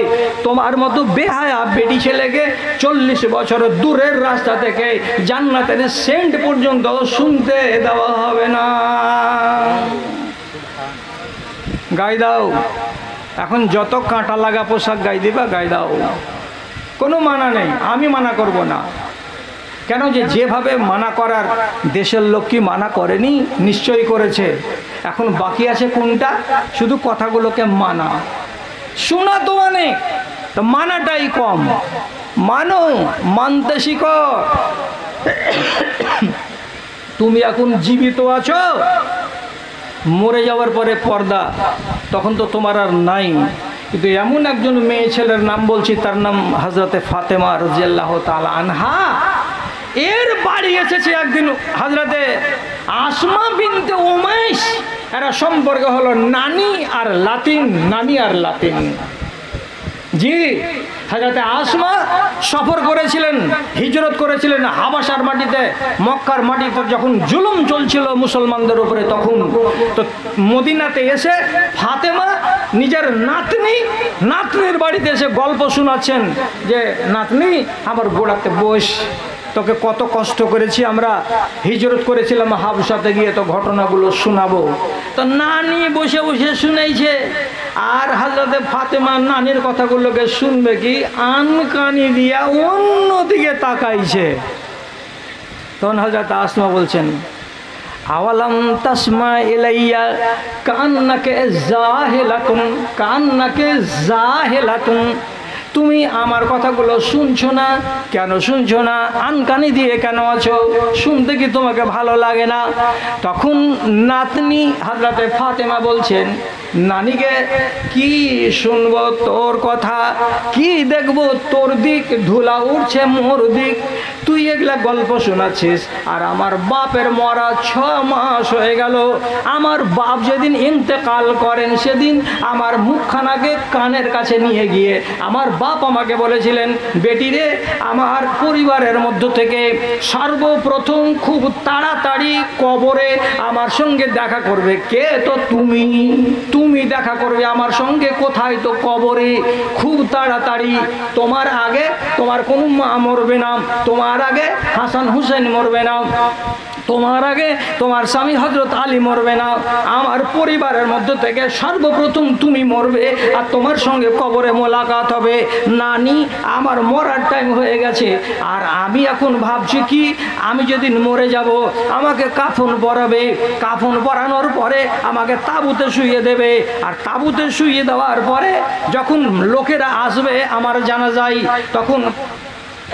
তোমার মতো বেহায়া বেটি ছেলেকে 40 বছর দূরের রাস্তা থেকে জান্নাতের সেন্ট পর্যন্ত শুনতে দেওয়া হবে না। গায়ে দাও, এখন যত কাঁটা লাগা পোশাক গায়ে দিবা গায়ে দাও, কোনো মানা নেই, আমি মানা করব না। কেন যে যেভাবে মানা করার দেশের লোক কি মানা করেনি? নিশ্চয়ই করেছে। এখন বাকি আছে কোনটা? শুধু কথাগুলোকে মানা। শোনা তো অনেক, তো মানাটাই কম। মানো, মানতে শিখো। তুমি এখন জীবিত আছো, মরে যাওয়ার পরে পর্দা তখন তো তোমার আর নাই। কিন্তু এমন একজন মেয়ে ছেলের নাম বলছি, তার নাম হযরতে ফাতেমা রাদিয়াল্লাহু তাআলা আনহা। এর বাড়ি এসেছে একদিন হযরতে আসমা বিনতে উমাইস। এরা সম্পর্ক হলো নানি আর লাতিন, নানি আর লাতিন। জি, হযরতে আসমা সফর করেছিলেন, হিজরত করেছিলেন হাবাসার মাটিতে, মক্কার মাটিতে যখন জুলুম চলছিল মুসলমানদের উপরে, তখন তো মদিনাতে এসে ফাতেমা নিজের নাতনির বাড়িতে এসে গল্প শোনাচ্ছেন যে, নাতনি আমার গোড়াতে বস, তোকে কত কষ্ট করেছি আমরা, হিজরত করেছিলাম হাবশাতে গিয়ে, তো ঘটনাগুলো শোনাবো। তো নানি বসে বসে শুনেছে, আর হযরতে ফাতেমা নানির কথাগুলোকে শুনবে কি, আনকানি দিয়া অন্যদিকে তাকাইছে। তখন হযরত আসমা বলছেন, আওয়ালাম তাসমা ইলাইয়া কান্নাকে জাহিলাতুন তুমি আমার কথাগুলো শুনছো না, কেন শুনছো না? আনকানি দিয়ে কেন আছো? শুনতে কি তোমাকে ভালো লাগে না? তখন নাতনি হযরতে ফাতেমা বলছেন, নানিকে কি শুনবো তোর কথা, কি দেখবো তোর দিক, ধুলা উঠছে মোর দিক, তুই এগুলা গল্প শোনাচ্ছিস। আর আমার বাপের মরা 6 মাস হয়ে গেল। আমার বাপ যেদিন ইন্তেকাল করেন সেদিন আমার মুখখানাকে কানের কাছে নিয়ে গিয়ে আমার বাপ আমাকে বলেছিলেন, বেটি রে, আমার পরিবারের মধ্য থেকে সর্বপ্রথম খুব তাড়াতাড়ি কবরে আমার সঙ্গে দেখা করবে কে? তো তুমি দেখা করবে আমার সঙ্গে। কোথায়? তো কবরে, খুব তাড়াতাড়ি। তোমার আগে তোমার কোনো মা মরবে না, তোমার আগে হাসান হুসেন মরবে না, তোমার আগে তোমার স্বামী হযরত আলী মরবে না। আমার পরিবারের মধ্য থেকে সর্বপ্রথম তুমি মরবে আর তোমার সঙ্গে কবরে মোলাকাত হবে। নানি, আমার মরার টাইম হয়ে গেছে, আর আমি এখন ভাবছি কি, আমি যেদিন মরে যাব আমাকে কাফন পরাবে, কাফন পরানোর পরে আমাকে তাঁবুতে শুইয়ে দেবে, আর তাঁবুতে শুইয়ে দেওয়ার পরে যখন লোকেরা আসবে আমার জানাজায়, তখন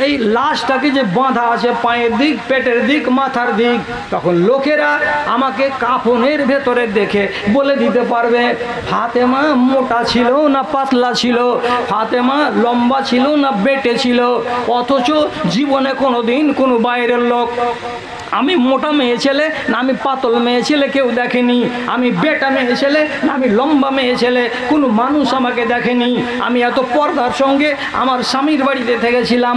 এই লাশটাকে যে বাঁধা আছে পায়ের দিক, পেটের দিক, মাথার দিক, তখন লোকেরা আমাকে কাফনের ভেতরে দেখে বলে দিতে পারবে ফাতেমা মোটা ছিল না পাতলা ছিল, ফাতেমা লম্বা ছিল না বেটে ছিল। অথচ জীবনে কোনোদিন কোনো বাইরের লোক আমি মোটা মেয়ে ছেলে না আমি পাতল মেয়ে ছেলে কেউ দেখেনি, আমি বেটা মেয়ে ছেলে না আমি লম্বা মেয়ে ছেলে কোনো মানুষ আমাকে দেখেনি। আমি এত পর্দার সঙ্গে আমার স্বামীর বাড়িতে থেকেছিলাম,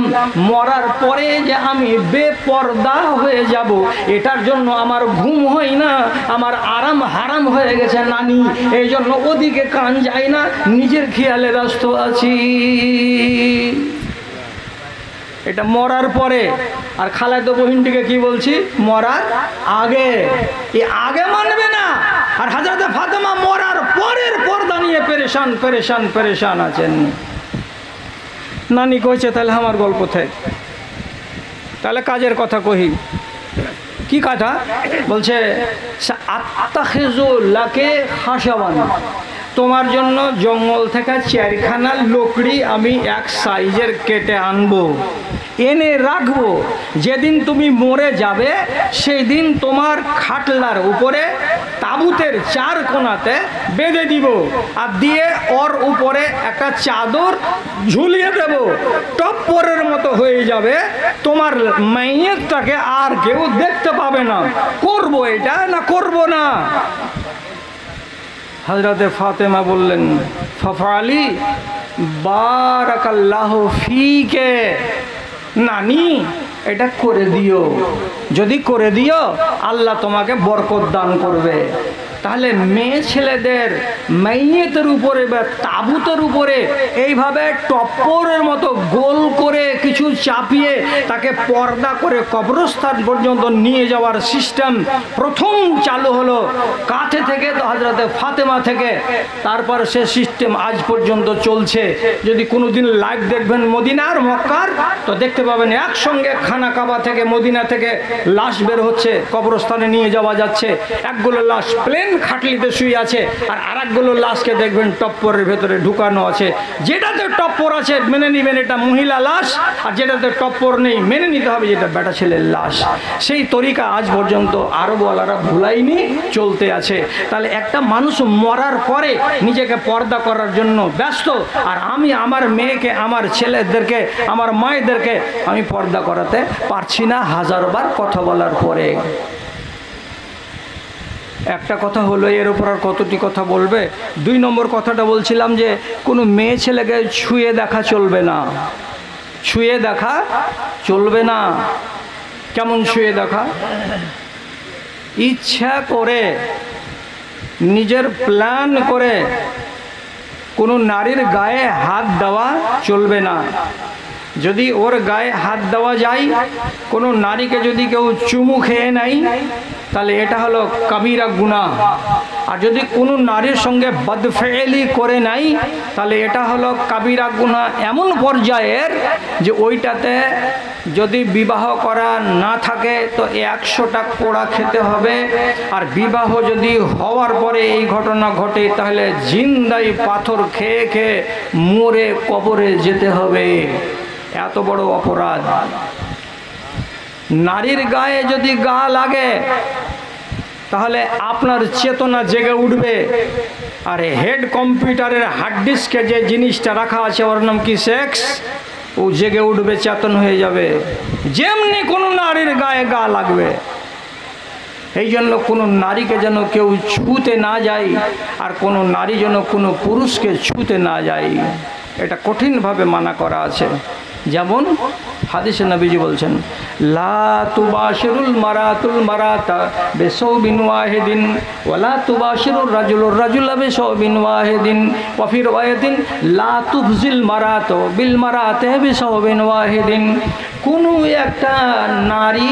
মরার পরে যে আমি বেপর্দা হয়ে যাব এটার জন্য আমার ঘুম হয় না, আমার আরাম হারাম হয়ে গেছে নানি। এই জন্য ওদিকে কান যায় না, নিজের খেয়ালে ব্যস্ত আছি। এটা মরার পরে। আর খালাতো বহিনটিকে কি বলছি, মরার আগে। এই আগে মানবে না। আর হযরত ফাতেমা মরার পরের পর্দা নিয়ে পেরেশান আছেন। নানি কইছে তাহলে আমার গল্প থেকে, তাহলে কাজের কথা কহি। কি কথা বলছে, আত্তাখিযু লাকে খাশাবান, তোমার জন্য জঙ্গল থেকে 4খানা লকড়ি আমি এক সাইজের কেটে আনবো, এনে রাখবো। যেদিন তুমি মরে যাবে সেই দিন তোমার খাটলার উপরে তাঁবুতের 4 কোণাতে বেঁধে দিব, আর দিয়ে ওর উপরে একটা চাদর ঝুলিয়ে দেব, টপ্পরের মতো হয়ে যাবে, তোমার মাইয়াতটাকে আর কেউ দেখতে পাবে না। করবো এটা না করবো না? হযরতে ফাতেমা বললেন, ফাফালি বারাকাল্লাহু ফিকে, নানি এটা করে দিও, যদি করে দিও আল্লাহ তোমাকে বরকত দান করবে। তাহলে মেয়ে ছেলেদের মাইয়েতের উপরে বা তাঁবুতের উপরে এইভাবে টপ্পরের মতো গোল করে কিছু চাপিয়ে তাকে পর্দা করে কবরস্থান পর্যন্ত নিয়ে যাওয়ার সিস্টেম প্রথম চালু হলো কাছে থেকে, তো হযরতে ফাতেমা থেকে। তারপর সে সিস্টেম আজ পর্যন্ত চলছে। যদি কোনোদিন লাইভ দেখবেন মদিনার মক্কার, তো দেখতে পাবেন একসঙ্গে খানা কাবা থেকে মদিনা থেকে লাশ বের হচ্ছে, কবরস্থানে নিয়ে যাওয়া যাচ্ছে। একগুলো লাশ প্লেন খাটলিতে শুয়ে আছে, আর আরেকগুলো লাশকে দেখবেন টপ্পরের ভেতরে ঢুকানো আছে। যেটাতে টপ্পর আছে মেনে নিবেন এটা মহিলা লাশ, আর যেটাতে টপ্পর নেই মেনে নিতে হবে যেটা বেটা ছেলের লাশ। সেই তরিকা আজ পর্যন্ত আরবওয়ালারা ভুলাইনি, চলতে আছে। তাহলে একটা মানুষ মরার পরে নিজেকে পর্দা করার জন্য ব্যস্ত, আর আমি আমার মেয়েকে, আমার ছেলেদেরকে, আমার মায়েদেরকে আমি পর্দা করাতে পারছি না 1000বার কথা বলার পরে। একটা কথা হলো, এর উপর আর কতটি কথা বলবে? 2 নম্বর কথাটা বলছিলাম যে কোনো মেয়ে ছেলেকে ছুঁয়ে দেখা চলবে না, ছুঁয়ে দেখা চলবে না। কেমন ছুঁয়ে দেখা? ইচ্ছা করে নিজের প্ল্যান করে কোনো নারীর গায়ে হাত দেওয়া চলবে না। যদি ওর গায়ে হাত দেওয়া যায়, কোনো নারীকে যদি কেউ চুমু খেয়ে নেয়, তাহলে এটা হলো কবিরা গুনাহ। আর যদি কোনো নারীর সঙ্গে বদফেলি করে নাই, তাহলে এটা হলো কবিরা গুনাহ এমন পর্যায়ের যে ওইটাতে যদি বিবাহ করা না থাকে তো 100টা কোড়া খেতে হবে, আর বিবাহ যদি হওয়ার পরে এই ঘটনা ঘটে তাহলে জিন্দাই পাথর খেয়ে খেয়ে মরে কবরে যেতে হবে। এত বড় অপরাধ। নারীর গায়ে যদি গা লাগে তাহলে আপনার চেতনা জেগে উঠবে। আর হেড কম্পিউটারের হার্ড ডিস্কে যে জিনিসটা রাখা আছে ওর নাম কি সেক্স, ও জেগে উঠবে, চেতন হয়ে যাবে। যেমনি কোনো নারীর গায়ে গা লাগবে। এই জন্য কোনো নারীকে যেন কেউ ছুঁতে না যায়, আর কোনো নারী যেন কোনো পুরুষকে ছুঁতে না যায়, এটা কঠিনভাবে মানা করা আছে। যেমন হাদিসে নবীজি বলছেন, লা তুবাশিরুল মারাতুল মারাতা বিসাওবিন ওয়াহিদিন ওয়ালা তুবাশিরুর রাজুলুর রাজুলা বিসাওবিন ওয়াহিদিন ওয়া ফি riwayatin লা তুফজিল মারাতু বিল মারাতি বিসাওবিন ওয়াহিদিন। কোনো একটা নারী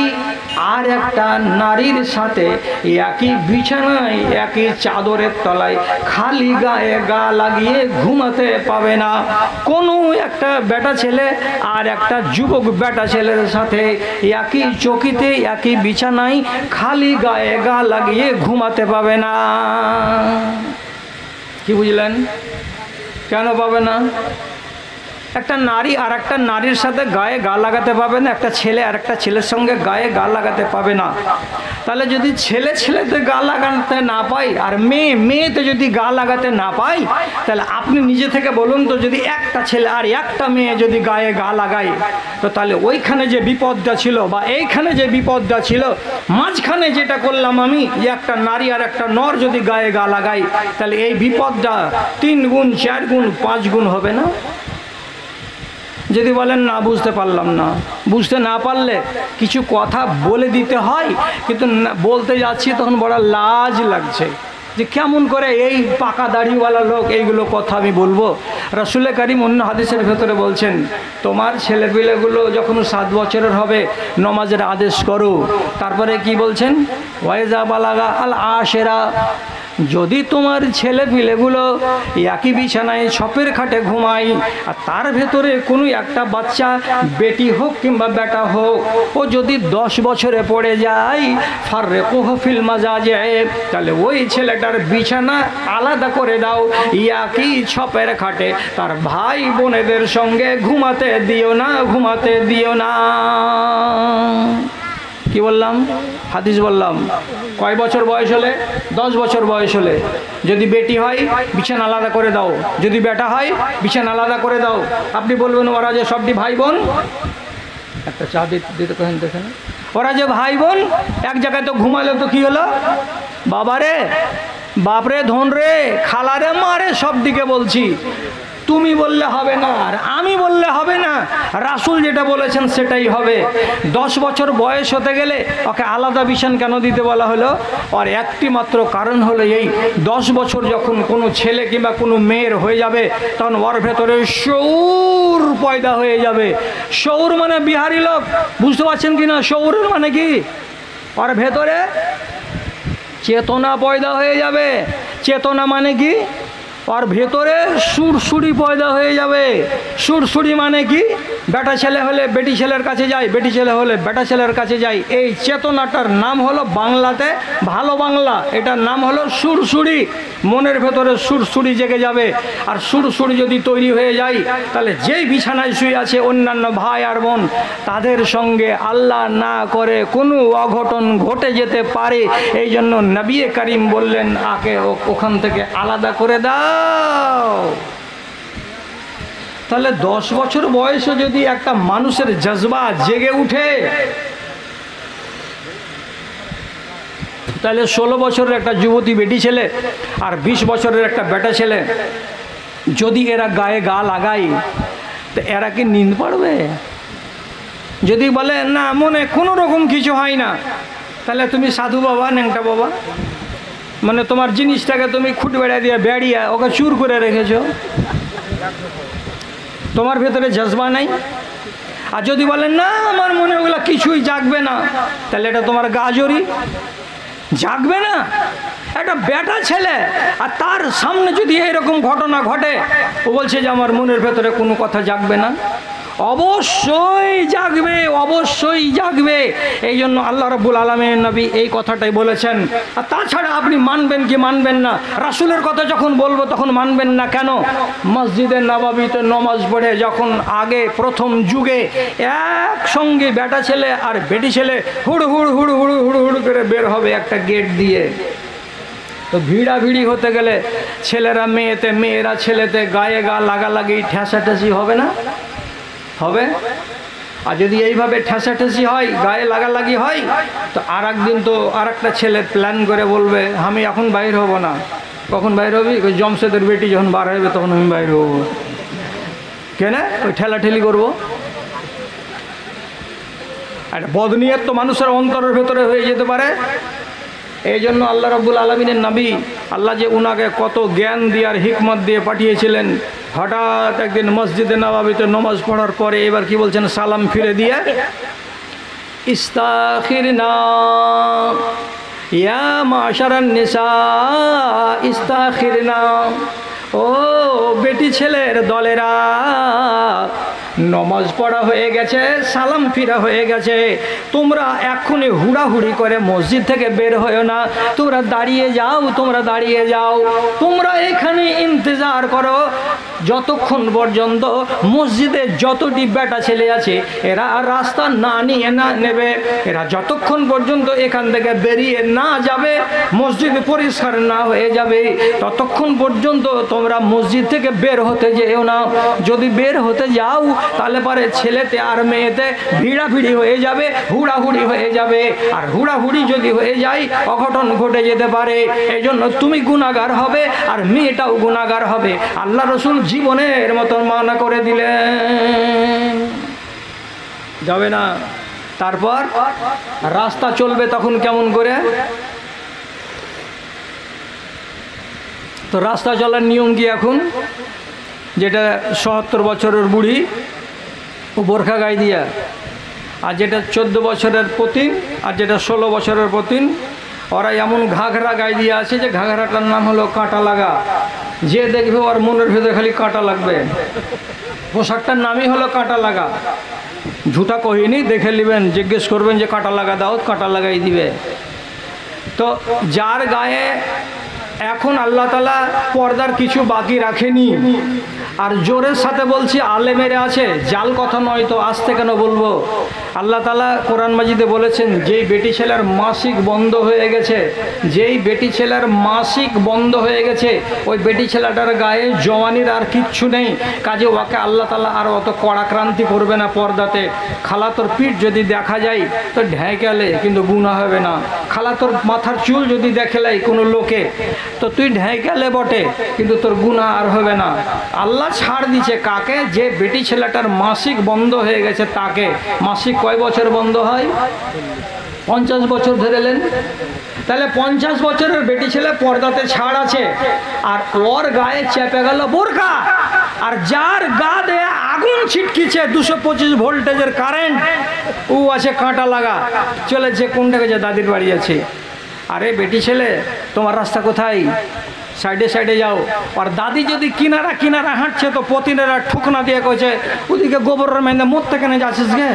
আর একটা নারীর সাথে একই বিছানায় একই চাদরের তলায় খালি গায়ে গা লাগিয়ে ঘুমাতে পাবে না। কোনো একটা বেটা ছেলে আর একটা যুবক বেটা ছেলের সাথে একই চৌকিতে একই বিছানায় খালি গায়ে গা লাগিয়ে ঘুমাতে পাবে না। কি বুঝলেন? কেন পাবে না? একটা নারী আর একটা নারীর সাথে গায়ে গা লাগাতে পাবে না, একটা ছেলে আর একটা ছেলের সঙ্গে গায়ে গা লাগাতে পাবে না। তাহলে যদি ছেলে ছেলেতে গা লাগাতে না পাই আর মেয়ে মেয়েতে যদি গা লাগাতে না পাই, তাহলে আপনি নিজে থেকে বলুন তো, যদি একটা ছেলে আর একটা মেয়ে যদি গায়ে গা লাগায়, তো তাহলে ওইখানে যে বিপদটা ছিল বা এইখানে যে বিপদটা ছিল, মাঝখানে যেটা করলাম আমি, যে একটা নারী আর একটা নর যদি গায়ে গা লাগাই, তাহলে এই বিপদটা 3 গুণ 4 গুণ 5 গুণ হবে না? যদি বলেন না বুঝতে পারলাম না, বুঝতে না পারলে কিছু কথা বলে দিতে হয়, কিন্তু বলতে যাচ্ছি তখন বড় লাজ লাগছে যে কেমন করে এই পাকা দাড়িওয়ালা লোক এইগুলো কথা আমি বলবো। রাসূল কারীম অন্য হাদিসের ভেতরে বলছেন, তোমার ছেলেপিলেগুলো যখন 7 বছরের হবে নামাজের আদেশ করো। তারপরে কি বলছেন? ওয়াইজা বালাগা আল আশেরা, যদি তোমার ছেলে পিলেগুলো একই বিছানায় ছপের খাটে ঘুমায় আর তার ভেতরে কোনো একটা বাচ্চা, বেটি হোক কিংবা বেটা হোক, ও যদি 10 বছরে পড়ে যায়, ফাররিকুহু ফিল মাজাজি, তাহলে ওই ছেলেটার বিছানা আলাদা করে দাও, একই ছপের খাটে তার ভাই বোনেদের সঙ্গে ঘুমাতে দিও না, ঘুমাতে দিও না। কি বললাম? হাদিস বললাম। কয় বছর বয়স হলে? 10 বছর বয়স হলে। যদি বেটি হয় বিছানা আলাদা করে দাও, যদি বেটা হয় বিছানা আলাদা করে দাও। আপনি বলবেন ওরা যে সবটি ভাই বোন, একটা চা দিতে কহেন দেখেন, ওরা যে ভাই বোন এক জায়গায় তো ঘুমালে তো কি হলো? বাবারে, বাপরে, ধন রে, খালারে, মারে, সব দিকে বলছি। তুমি বললে হবে না আর আমি বললে হবে না, রাসূল যেটা বলেছেন সেটাই হবে। 10 বছর বয়স হতে গেলে ওকে আলাদা বিছানা কেন দিতে বলা হলো? আর একটি মাত্র কারণ হলো এই, 10 বছর যখন কোনো ছেলে কিংবা কোনো মেয়ের হয়ে যাবে, তখন ওর ভেতরে শৌর পয়দা হয়ে যাবে। শৌর মানে বিহারি লোক, বুঝতে পারছেন কি না? শৌরের মানে কি? ওর ভেতরে চেতনা পয়দা হয়ে যাবে। চেতনা মানে কি? আর ভেতরে সুরসুরি পয়দা হয়ে যাবে। সুরসুরি মানে কি? বেটা ছেলে হলে বেটি ছেলের কাছে যায়, বেটি ছেলে হলে বেটা ছেলের কাছে যায়। এই চেতনাটার নাম হলো বাংলাতে, ভালো বাংলা, এটার নাম হলো সুরসুরি। মনের ভেতরে সুরসুরি জেগে যাবে। আর সুরসুরি যদি তৈরি হয়ে যায়, তাহলে যেই বিছানায় শুয়ে আছে অন্যান্য ভাই আর বোন, তাদের সঙ্গে আল্লাহ না করে কোনো অঘটন ঘটে যেতে পারে। এই জন্য নবী করিম বললেন, আকে ওখান থেকে আলাদা করে দাও। তাহলে 10 বছর বয়সে যদি একটা মানুষের জজবা জেগে উঠে, তাহলে 16 বছরের একটা যুবতী বেটি ছেলে আর 20 বছরের একটা বেটা ছেলে যদি এরা গায়ে গা লাগায়, তো এরা কি নিন্দ পড়বে? যদি বলে না মনে কোনো রকম কিছু হয় না, তাহলে তুমি সাধু বাবা, ন্যাংটা বাবা, মানে তোমার জিনিসটাকে তুমি খুঁট বেড়া দিয়ে বেড়িয়ে ওকে চুর করে রেখেছ, তোমার ভেতরে জজবা নাই। আর যদি বলেন না আমার মনে ওগুলো কিছুই জাগবে না, তাহলে এটা তোমার গাজরি, জাগবে না। একটা বেটা ছেলে আর তার সামনে যদি এরকম ঘটনা ঘটে, ও বলছে যে আমার মনের ভেতরে কোনো কথা জাগবে না, ও অবশ্যই জাগবে, অবশ্যই জাগবে। এই জন্য আল্লাহ রাব্বুল আলামিন নবী এই কথাটাই বলেছেন। আর তাছাড়া আপনি মানবেন কি মানবেন না, রাসূলের কথা যখন বলবো তখন মানবেন না কেন? মসজিদে নববীতে নামাজ পড়ে যখন আগে প্রথম যুগে একসঙ্গে বেটা ছেলে আর বেটি ছেলে হুড় হুড় হুড় হুড় হুড় হুড় করে বের হবে একটা গেট দিয়ে, তো ভিড়াভিড়ি হতে গেলে ছেলেরা মেয়েতে, মেয়েরা ছেলেতে গায়ে গা লাগালাগি ঠেসাঠেসি হবে না? হবে। আর যদি এইভাবে ঠেসাঠেসি হয়, গায়ে লাগালাগি হয়, তো আর একদিন তো আর একটা ছেলে প্ল্যান করে বলবে আমি এখন বাইর হব না। কখন বাইর হবি? ওই জমশেদের বেটি যখন বার হবে তখন আমি বাইর হব। কেন? ওই ঠেলাঠেলি করবো। আর বদনিয়ত তো মানুষের অন্তরের ভেতরে হয়ে যেতে পারে। এই জন্য আল্লাহ রাব্বুল আলামিনের নবী, আল্লাহ যে উনাকে কত জ্ঞান দিয়ে আর হিকমত দিয়ে পাঠিয়েছিলেন, হঠাৎ একদিন মসজিদে নববীতে নামাজ পড়ার পরে এবার কি বলছেন? সালাম ফিরে দিয়ে ইস্তাখিরনা ইয়া মাশারান নিসা ইস্তাখিরনা, ও বেটি ছেলের দলেরা, নমাজ পড়া হয়ে গেছে, সালাম ফিরা হয়ে গেছে, তোমরা এক্ষুনি হুড়াহুড়ি করে মসজিদ থেকে বের হয়েও না, তোমরা দাঁড়িয়ে যাও, তোমরা দাঁড়িয়ে যাও, তোমরা এখানে ইন্তজার করো যতক্ষণ পর্যন্ত মসজিদে যতটি বেটা ছেলে আছে এরা রাস্তা না নিয়ে না নেবে, এরা যতক্ষণ পর্যন্ত এখান থেকে বেরিয়ে না যাবে, মসজিদ পরিষ্কার না হয়ে যাবে, ততক্ষণ পর্যন্ত তোমরা মসজিদ থেকে বের হতে যেও না। যদি বের হতে যাও তাহলে পরে ছেলেতে আর মেয়েতে ভিড়াভিড়ি হয়ে যাবে, হুড়াহুড়ি হয়ে যাবে, আর হুড়াহুড়ি যদি হয়ে যায় অঘটন ঘটে যেতে পারে। এই জন্য তুমি গুনাহগার হবে আর মেয়েটাও গুনাহগার হবে। আল্লাহ রসুল জীবনের মতন মানা করে দিলেন, যাবে না। তারপর রাস্তা চলবে তখন কেমন করে? তো রাস্তা চলার নিয়ম কি এখন? যেটা ৭৭ বছরের বুড়ি ও বোরখা গায়ে দিয়া, আর যেটা ১৪ বছরের পতিন, আর যেটা ১৬ বছরের পতিন, ওরা এমন ঘাঘরা গায়ে দিয়ে আছে যে ঘাঘরাটার নাম হলো কাঁটা লাগা। যে দেখবে ওর মনের ভেতরে খালি কাঁটা লাগবে। পোশাকটার নামই হলো কাঁটা লাগা। ঝুটা কহিনি, দেখে নেবেন, জিজ্ঞেস করবেন যে কাঁটা লাগা দাও, কাঁটা লাগাই দিবে। তো যার গায়ে এখন আল্লাহ তাআলা পর্দার কিছু বাকি রাখেনি, আর জোরের সাথে বলছি আলেমেরে আছে, জাল কথা নয়, তো আসতে কেন বলবো? আল্লাহ তাআলা কোরআন মাজিদে বলেছেন যেই বেটি ছেলের মাসিক বন্ধ হয়ে গেছে, যেই বেটি ছেলের মাসিক বন্ধ হয়ে গেছে, ওই বেটি ছেলেটার গায়ে জওয়ানির আর কিচ্ছু নেই, কাজে ওকে আল্লাহ তাআলা আর অত কড়াক্রান্তি করবে না পর্দাতে। খালা তোর পিঠ যদি দেখা যায় তো ঢেঁকালে কিন্তু গুনাহ হবে না। খালা তোর মাথার চুল যদি দেখেলাই কোনো লোকে তো তুই ঢেঁকালে বটে, কিন্তু তোর গুনাহ আর হবে না। আল্লাহ ছাড় দিচ্ছে কাকে? যে বেটি ছেলেটার মাসিক বন্ধ হয়ে গেছে তাকে। মাসিক কয় বছর বন্ধ হয়? 50 বছর ধরেলেন, তাহলে 50 বছরের বেটি ছেলে পর্দাতে ছাড় আছে, আর ওর গায়ে চেপে গেল বোরকা, আর যার গা দিয়ে আগুন ছিটকিছে 225 ভোল্টেজের কারেন্ট, ও আছে কাঁটা লাগা, চলেছে কোনটাকে যে দাদির বাড়ি আছে। আরে বেটি ছেলে, তোমার রাস্তা কোথায়? সাইডে সাইডে যাও। আর দাদি যদি কিনারা কিনারা হাঁটছে তো পতিনেরা ঠুকনা দিয়ে কইছে ওদিকে গোবরের মেন্দে মরতে কেন যাচ্ছিস গে?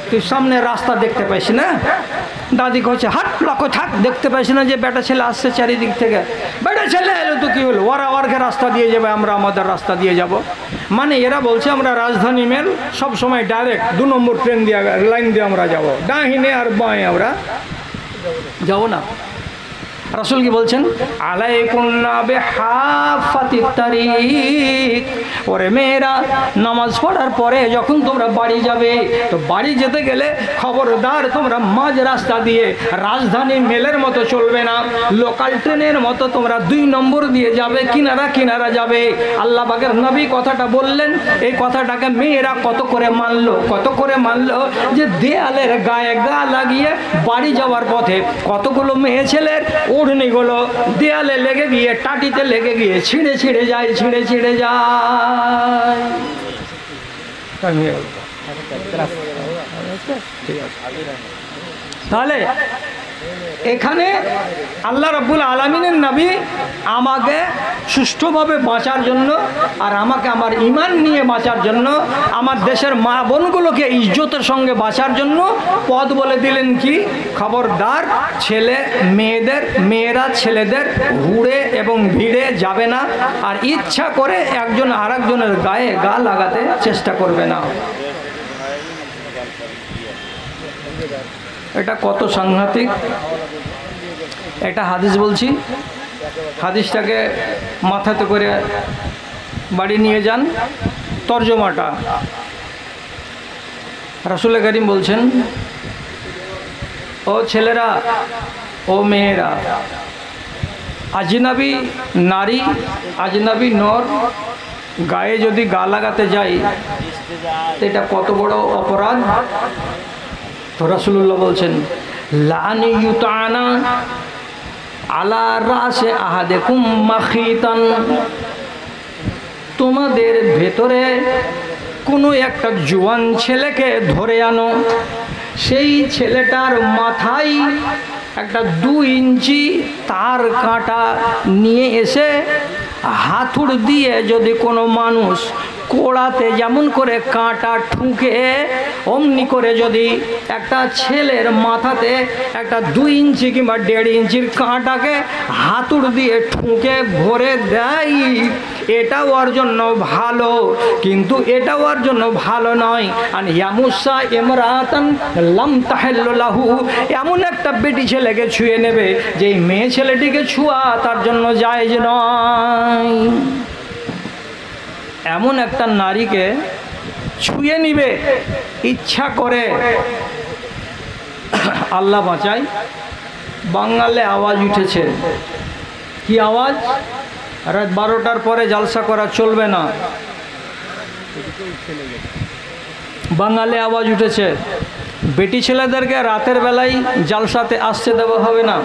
তুই সামনে রাস্তা দেখতে পাইস না? দাদি কইছে হাট লক্ষ্য থাক, দেখতে পাইস না যে বেটা ছেলে আসছে চারিদিক থেকে? বেটা ছেলে এলো তো কি হলো, ওরা ওরকে রাস্তা দিয়ে যাবে, আমরা আমাদের রাস্তা দিয়ে যাব। মানে এরা বলছে আমরা রাজধানী মেল সব সময় ডাইরেক্ট 2 নম্বর ট্রেন দিয়ে লাইন দিয়ে আমরা যাব, ডাহিনে আর বাঁয়ে আমরা যাব না। রাসূল কি বলছেন? আলাইকুন্না বিহাফাতিত তারিক, ওরে মেয়েরা, নামাজ পড়ার পরে যখন তোমরা বাড়ি যাবে, তো বাড়ি যেতে গেলে খবরদার তোমরা মাঝ রাস্তা দিয়ে রাজধানী মেলের মতো চলবে না, লোকাল ট্রেনের মতো তোমরা 2 নম্বর দিয়ে যাবে, কিনারা কিনারা যাবে। আল্লাহ পাকের নবী কথাটা বললেন, এই কথাটাকে মেয়েরা কত করে মানলো, কত করে মানলো, যে দেয়ালের গায়ে গা লাগিয়ে বাড়ি যাওয়ার পথে কতগুলো মেয়ে ছেলের ওড়নিগুলো দেয়ালে লেগে গিয়ে, টাটিতে লেগে গিয়ে ছিঁড়ে ছিঁড়ে যায়, ছিঁড়ে ছিঁড়ে যায়। তাহলে এখানে আল্লাহ রাব্বুল আলামিনের নবী আমাকে সুষ্ঠুভাবে বাঁচার জন্য আর আমাকে আমার ঈমান নিয়ে বাঁচার জন্য, আমার দেশের মা বোনগুলোকে ইজ্জতের সঙ্গে বাঁচার জন্য পথ বলে দিলেন কি, খবরদার মেয়েরা ছেলেদের হুড়ে এবং ভিড়ে যাবে না, আর ইচ্ছা করে একজন আরেকজনের গায়ে গা লাগাতে চেষ্টা করবে না। এটা কত সাংঘাতিক একটা হাদিস বলছি, হাদিসটাকে মাথাতে করে বাড়ি নিয়ে যান। তর্জমাটা রাসূল করিম বলছেন, ও ছেলেরা, ও মেয়েরা, আজনবী নারী, আজনবী নর গায়ে যদি গা লাগাতে যাই এটা কত বড় অপরাধ। তো রাসূলুল্লাহ বলছেন, লানি ইউতানা আলা রাসে আহাদিকুম মাখিতান, তোমাদের ভেতরে কোনো একটা জোয়ান ছেলেকে ধরে আনো, সেই ছেলেটার মাথায় একটা 2 ইঞ্চি তার কাঁটা নিয়ে এসে হাতুড় দিয়ে যদি কোনো মানুষ কোড়াতে যেমন করে কাঁটা ঠুকে অমনি করে যদি একটা ছেলের মাথাতে একটা 2 ইঞ্চি কিংবা 1.5 ইঞ্চির কাঁটাকে হাতুড় দিয়ে ঠুকে ভরে দেয়, এটা ওর জন্য ভালো, কিন্তু এটা ওর জন্য ভালো নয়। আর ইয়ামুসা ইমরাতান লাম তাহিল্লু লাহু, এমন একটা বেটি ছেলেকে ছুঁয়ে নেবে যেই মেয়ে ছেলেটিকে ছুঁয়া তার জন্য জায়েজ নয়। এমন একটা নারীকে ছুঁয়ে নিবে ইচ্ছা করে, আল্লাহ বাঁচায়। বাঙালে আওয়াজ উঠেছে, কি আওয়াজ? রাত 12টার পরে জালসা করা চলবে না। বাঙালে আওয়াজ উঠেছে, বেটি ছেলেদেরকে রাতের বেলায় জালসাতে আসতে দেওয়া হবে না,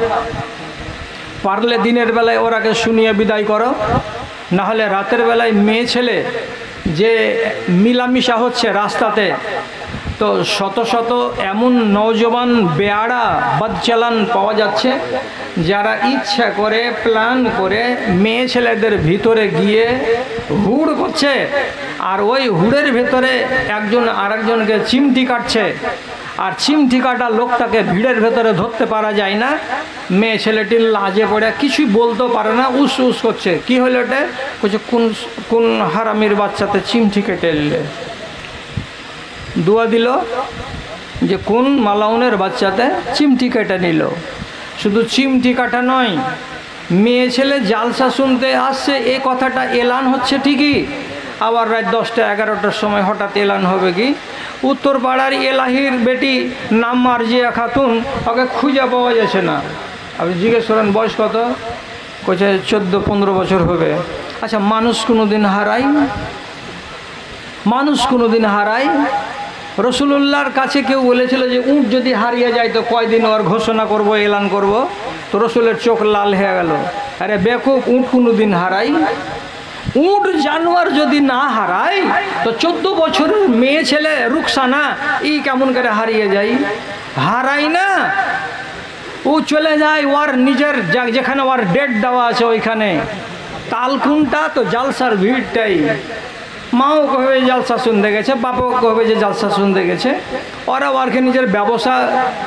পারলে দিনের বেলায় ওরাকে শুনিয়ে বিদায় করো, না হলে রাতের বেলায় মেয়ে ছেলে যে মিলামিশা হচ্ছে রাস্তাতে, তো শত শত এমন নওজওয়ান বেয়াড়া বদচালান পাওয়া যাচ্ছে যারা ইচ্ছা করে প্ল্যান করে মেয়ে ছেলেদের ভিতরে গিয়ে হুড় করছে, আর ওই হুড়ের ভেতরে একজন আরেকজনকে চিমটি কাটছে, আর চিমটি কাটা লোকটাকে ভিড়ের ভেতরে ধরতে পারা যায় না। মেয়ে ছেলেটির লাজে পড়ে কিছুই বলতেও পারে না, উস উস করছে। কি হলো এটা? বলছে কোন হারামির বাচ্চাতে চিমটি কেটে এলে। দোয়া দিল যে কোন মালাউনের বাচ্চাতে চিমটি কেটে নিল। শুধু চিমটি কাটা নয়, মেয়ে ছেলে জালসা শুনতে আসছে এই কথাটা এলান হচ্ছে ঠিকই, আবার রাত 10টা 11টার সময় হঠাৎ এলান হবে কি, উত্তর পাড়ার এলাহির বেটি নাম মার্জিয়া খাতুন, ওকে খুঁজে পাওয়া যাচ্ছে না। আপনি জিজ্ঞেস করেন বয়স কত? কইছে 14-15 বছর হবে। আচ্ছা, মানুষ কোনোদিন হারায়? মানুষ কোনোদিন হারায়? রসুলুল্লাহর কাছে কেউ বলেছিল যে উট যদি হারিয়ে যায় তো কয়দিন ওর ঘোষণা করব, এলান করব, তো রসুলের চোখ লাল হয়ে গেল। আরে বেকুব, উট কোনোদিন হারায়? উট জানোয়ার যদি না হারায় তো 14 বছরের মেয়ে ছেলে রুকসানা কেমন করে হারিয়ে যায়? হারায় না, ও চলে যায় ওর নিজের যেখানে ওর ডেট দেওয়া আছে ওইখানে। তালকুনটা তো জালসার ভিড়টাই। মাও কবে জালসা শুনতে গেছে, বাপও কবে যে জালসা শুনতে গেছে, ওরা ওরকে নিজের ব্যবসা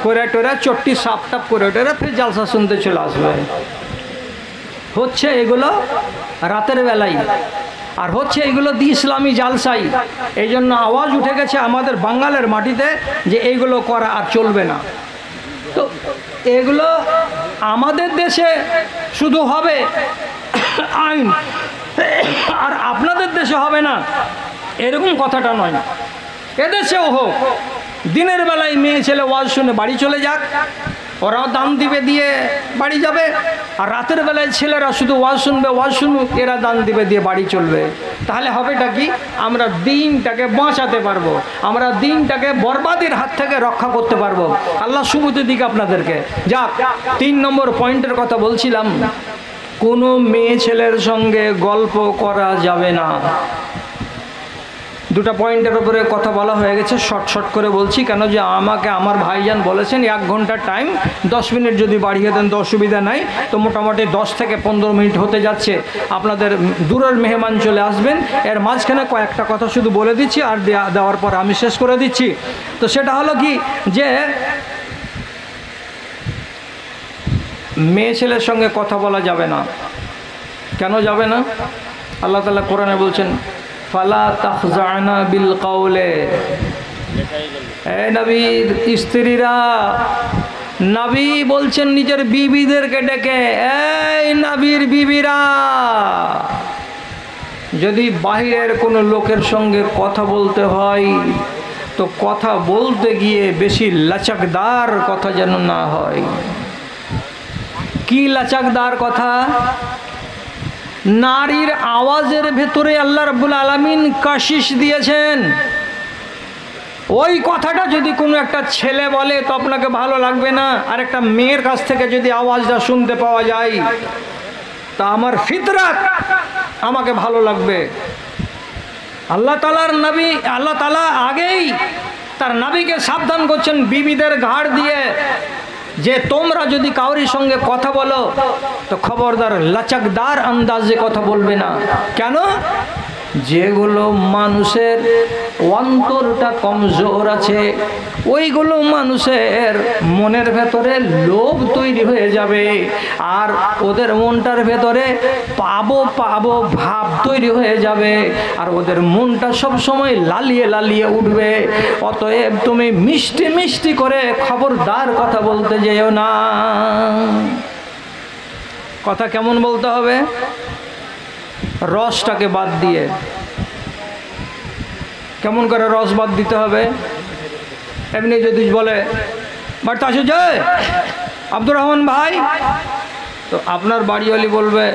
করে টোরা চট্টি সাপ টাপ করে টোরা ফের জালসা শুনতে চলে আসবে। হচ্ছে এগুলো রাতের বেলায়, আর হচ্ছে এগুলো দি ইসলামী জালসাই। এই জন্য আওয়াজ উঠে গেছে আমাদের বাঙালের মাটিতে যে এইগুলো করা আর চলবে না। তো এগুলো আমাদের দেশে শুধু হবে আইন, আর আপনাদের দেশে হবে না এরকম কথাটা নয়। এদেশেও হোক, দিনের বেলায় মেয়ে ছেলে ওয়াজ শুনে বাড়ি চলে যাক, ওরাও দাম দিবে, দিয়ে বাড়ি যাবে। আর রাতের বেলায় ছেলেরা শুধু ওয়াজ শুনবে, ওয়াজ শুনুক, এরা দান দিবে, দিয়ে বাড়ি চলবে। তাহলে হবেটা কি? আমরা দিনটাকে বাঁচাতে পারবো, আমরা দিনটাকে বরবাদের হাত থেকে রক্ষা করতে পারবো। আল্লাহ সুবুদ্ধি দিক আপনাদেরকে। যাক, 3 নম্বর পয়েন্টের কথা বলছিলাম, কোনো মেয়ে ছেলের সঙ্গে গল্প করা যাবে না। দুটা পয়েন্টের উপরে কথা বলা হয়ে গেছে, শর্ট করে বলছি, কেন যে আমাকে আমার ভাইজান বলেছেন 1 ঘন্টার টাইম, 10 মিনিট যদি বাড়িয়ে দেন তো অসুবিধা নাই। তো মোটামুটি 10 থেকে 15 মিনিট হতে যাচ্ছে, আপনাদের দূরের মেহমান চলে আসবেন। এর মাঝখানে কয়েকটা কথা শুধু বলে দিচ্ছি, আর দেওয়ার পর আমি শেষ করে দিচ্ছি। তো সেটা হলো কি, যে মেয়ে ছেলের সঙ্গে কথা বলা যাবে না। কেন যাবে না? আল্লাহ তাআলা কোরআনে বলছেন, ফালা তাখজানা বিল কাউলে। এই নবীর স্ত্রীরা, নবী বলছেন নিজের বিবিদেরকে ডেকে, এই নবীর বিবিরা, যদি বাহিরের কোনো লোকের সঙ্গে কথা বলতে হয় তো কথা বলতে গিয়ে বেশি লাচকদার কথা যেন না হয়। কি লাচকদার কথা? নারীর আওয়াজের ভেতরে আল্লাহ রাব্বুল আলামিন কাশিশ দিয়েছেন। ওই কথাটা যদি কোনো একটা ছেলে বলে তো আপনাকে ভালো লাগবে না, আর একটা মেয়ের কাছ থেকে যদি আওয়াজটা শুনতে পাওয়া যায় তা আমার ফিতরাত আমাকে ভালো লাগবে। আল্লাহ তাআলার নবী, আল্লাহ তাআলা আগেই তার নবীকে সাবধান করছেন বিবিদের ঘাড় দিয়ে, যে তোমরা যদি কাউরির সঙ্গে কথা বলো তো খবরদার লাচকদার আন্দাজে কথা বলবে না। কেন? যেগুলো মানুষের অন্তরটা কমজোর আছে, ওইগুলো মানুষের মনের ভেতরে লোভ তৈরি হয়ে যাবে, আর ওদের মনটার ভেতরে পাবো পাবো ভাব তৈরি হয়ে যাবে, আর ওদের মনটা সব সময় লালিয়ে লালিয়ে উঠবে। অতএব তুমি মিষ্টি মিষ্টি করে খবরদার কথা বলতে যেও না। কথা কেমন বলতে হবে? রসটাকে বাদ দিয়ে। কেমন করে রস বাদ দিতে হবে? এমনি যদি বলে বাড়িতে আসো যে আব্দুর রহমান ভাই, তো আপনার বাড়িওয়ালি বলবে,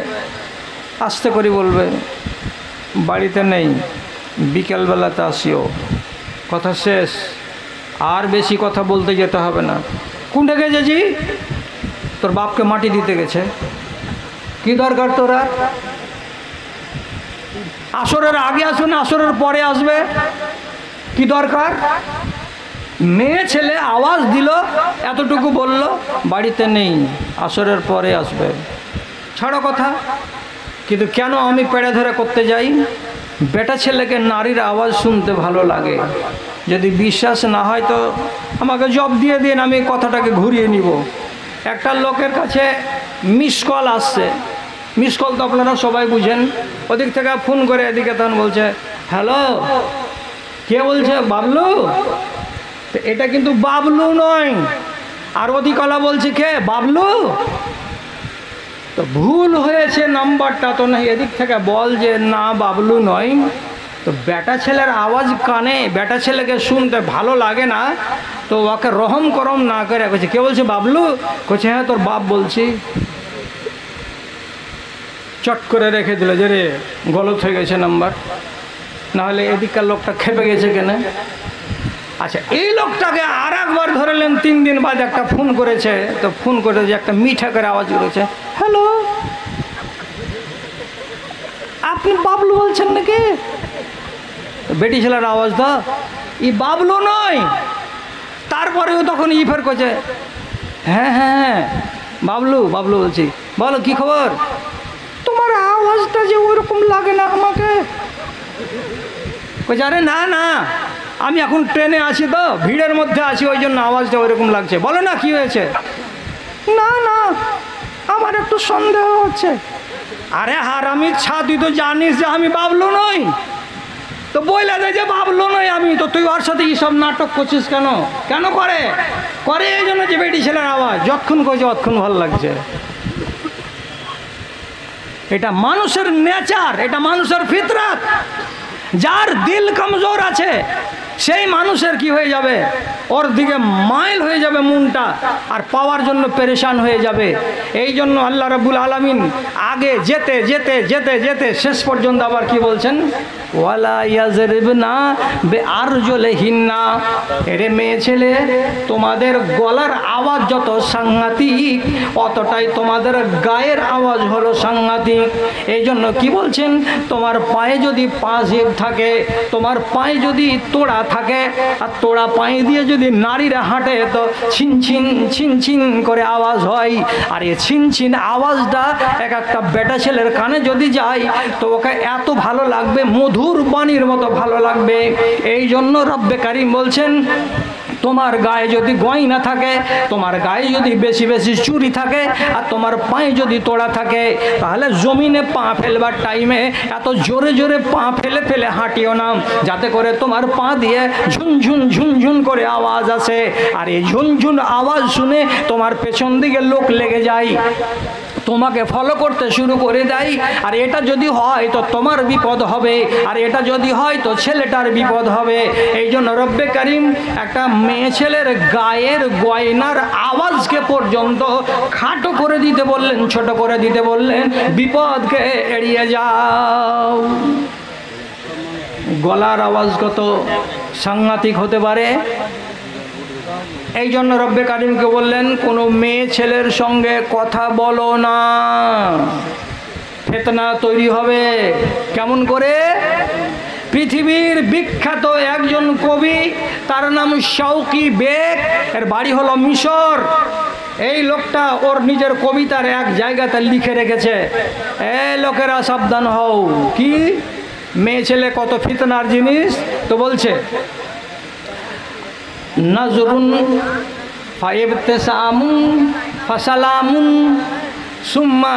আস্তে করে বলবে, বাড়িতে নেই, বিকেলবেলাতে আসিও, কথা শেষ। আর বেশি কথা বলতে যেতে হবে না। কোনটা গেছি? তোর বাপকে মাটি দিতে গেছে, কি দরকার তোরা? আসরের আগে আসবে না আসরের পরে আসবে, কি দরকার? মেয়ে ছেলে আওয়াজ দিল, এতটুকু বলল, বাড়িতে নেই, আসরের পরে আসবে, ছাড়ো কথা। কিন্তু কেন আমি পেড়ে ধরে করতে যাই? বেটা ছেলেকে নারীর আওয়াজ শুনতে ভালো লাগে। যদি বিশ্বাস না হয় তো আমাকে জব দিয়ে দিন, আমি কথাটাকে ঘুরিয়ে নিব। একটা লোকের কাছে মিস কল আসছে, মিস কল তো আপনারা সবাই বুঝেন। ওদিক থেকে ফোন করে এদিকে তখন বলছে, হ্যালো, কে বলছে? বাবলু। তো এটা কিন্তু বাবলু নয়, আর ওদিকলা বলছে কে? বাবলু। তো ভুল হয়েছে নাম্বারটা, তো না এদিক থেকে বল যে না বাবলু নয়। তো বেটা ছেলের আওয়াজ কানে, বেটা ছেলেকে শুনতে ভালো লাগে না, তো ওকে রহম করম না করে কইছে, কে বলছে? বাবলু। কইছে, হ্যাঁ তোর বাপ বলছি। চট করে রেখে দিল যে রে গলত হয়ে গেছে নাম্বার, নাহলে এদিককার লোকটা খেপে গেছে কেন। আচ্ছা, এই লোকটাকে আর একবার ধরলেন, 3 দিন বাদ একটা ফোন করেছে, তো ফোন করে যে একটা মিঠা করে আওয়াজ করেছে, হ্যালো, আপনি বাবলু বলছেন নাকি? বেটি ছেলের আওয়াজ তো, ই বাবলু নয়। তারপরেও তখন ফের করছে, হ্যাঁ হ্যাঁ হ্যাঁ বাবলু, বাবলু বলছি, বলো কি খবর? তোমার আওয়াজটা যে ওইরকম লাগে না আমাকে। কইছে, আরে না না, আমি এখন ট্রেনে আছি তো, ভিড়ের মধ্যে আছি, ওই জন্য আওয়াজটা ওইরকম লাগছে। বলো না কি হয়েছে? না না, আমার একটু সন্দেহ হচ্ছে। আরে হারামি ছা, তুই তো জানিস যে আমি বাবলু নই, তো বইলা দে যে বাবলু নই আমি, তো তুই ওর সাথে এইসব নাটক করছিস কেন? কেন করে? করে এই জন্য যে বেটি ছেলের আওয়াজ যতক্ষণ কইছে অতক্ষণ ভালো লাগছে। এটা মানুষের নেচার, এটা মানুষের ফিতরাত। যার দিল কমজোর আছে সেই মানুষের কি হয়ে যাবে, ওর দিকে মাইল হয়ে যাবে মনটা, আর পাওয়ার জন্য পেরেশান হয়ে যাবে। এই জন্য আল্লাহ রাব্বুল আলামিন আগে যেতে যেতে যেতে যেতে শেষ পর্যন্ত আবার কি বলছেন, ওয়ালা ইয়াজরিবনা বিআরজুলিহিন্না, এরে মেয়ে ছেলে তোমাদের গলার আওয়াজ যত সাংঘাতিক, অতটাই তোমাদের গায়ের আওয়াজ হলো সাংঘাতিক। এই জন্য কি বলছেন, তোমার পায়ে যদি পা জেব থাকে, তোমার পায়ে যদি তোড়া থাকে, আর তোড়া পায়ে দিয়ে যদি নারীরা হাঁটে তো ছিন ছিন ছিন ছিন করে আওয়াজ হয়। আর এই ছিন ছিন আওয়াজটা এক একটা বেটা ছেলের কানে যদি যায় তো ওকে এত ভালো লাগবে, মধুর বাণীর মতো ভালো লাগবে। এই জন্য রব্বে কারিম বলছেন, তোমার গায়ে যদি গয়না থাকে, তোমার গায়ে যদি বেশি বেশি চুরি থাকে, আর তোমার পায়ে যদি তোড়া থাকে, তাহলে জমিনে পা ফেলবার টাইমে এত জোরে জোরে পা ফেলে ফেলে হাঁটিও না, যাতে করে তোমার পা দিয়ে ঝুনঝুন ঝুনঝুন করে আওয়াজ আসে। আর এই ঝুনঝুন আওয়াজ শুনে তোমার পেছন দিকে লোক লেগে যায়, তোমাকে ফলো করতে শুরু করে দেয়। আর এটা যদি হয় তো তোমার বিপদ হবে, আর এটা যদি হয় তো ছেলেটার বিপদ হবে। এই জন্য রব্বে কারিম একটা মেয়ে ছেলের গায়ের গয়নার আওয়াজকে পর্যন্ত খাটো করে দিতে বললেন, ছোট করে দিতে বললেন, বিপদকে এড়িয়ে যাও। গলার আওয়াজ কত সাংঘাতিক হতে পারে। এই জন্য রব্বে কারিমকে বললেন, কোনো মেয়ে ছেলের সঙ্গে কথা বলো না, ফিতনা তৈরি হবে। কেমন করে? পৃথিবীর বিখ্যাত একজন কবি, তার নাম শৌকি বেগ, এর বাড়ি হলো মিশর। এই লোকটা ওর নিজের কবিতার এক জায়গাতে লিখে রেখেছে, এ লোকেরা সাবধান হও, কি মেয়ে ছেলে কত ফিতনার জিনিস। তো বলছে, নজরুন ফাইবতিসামুন ফাসালামুন সুম্মা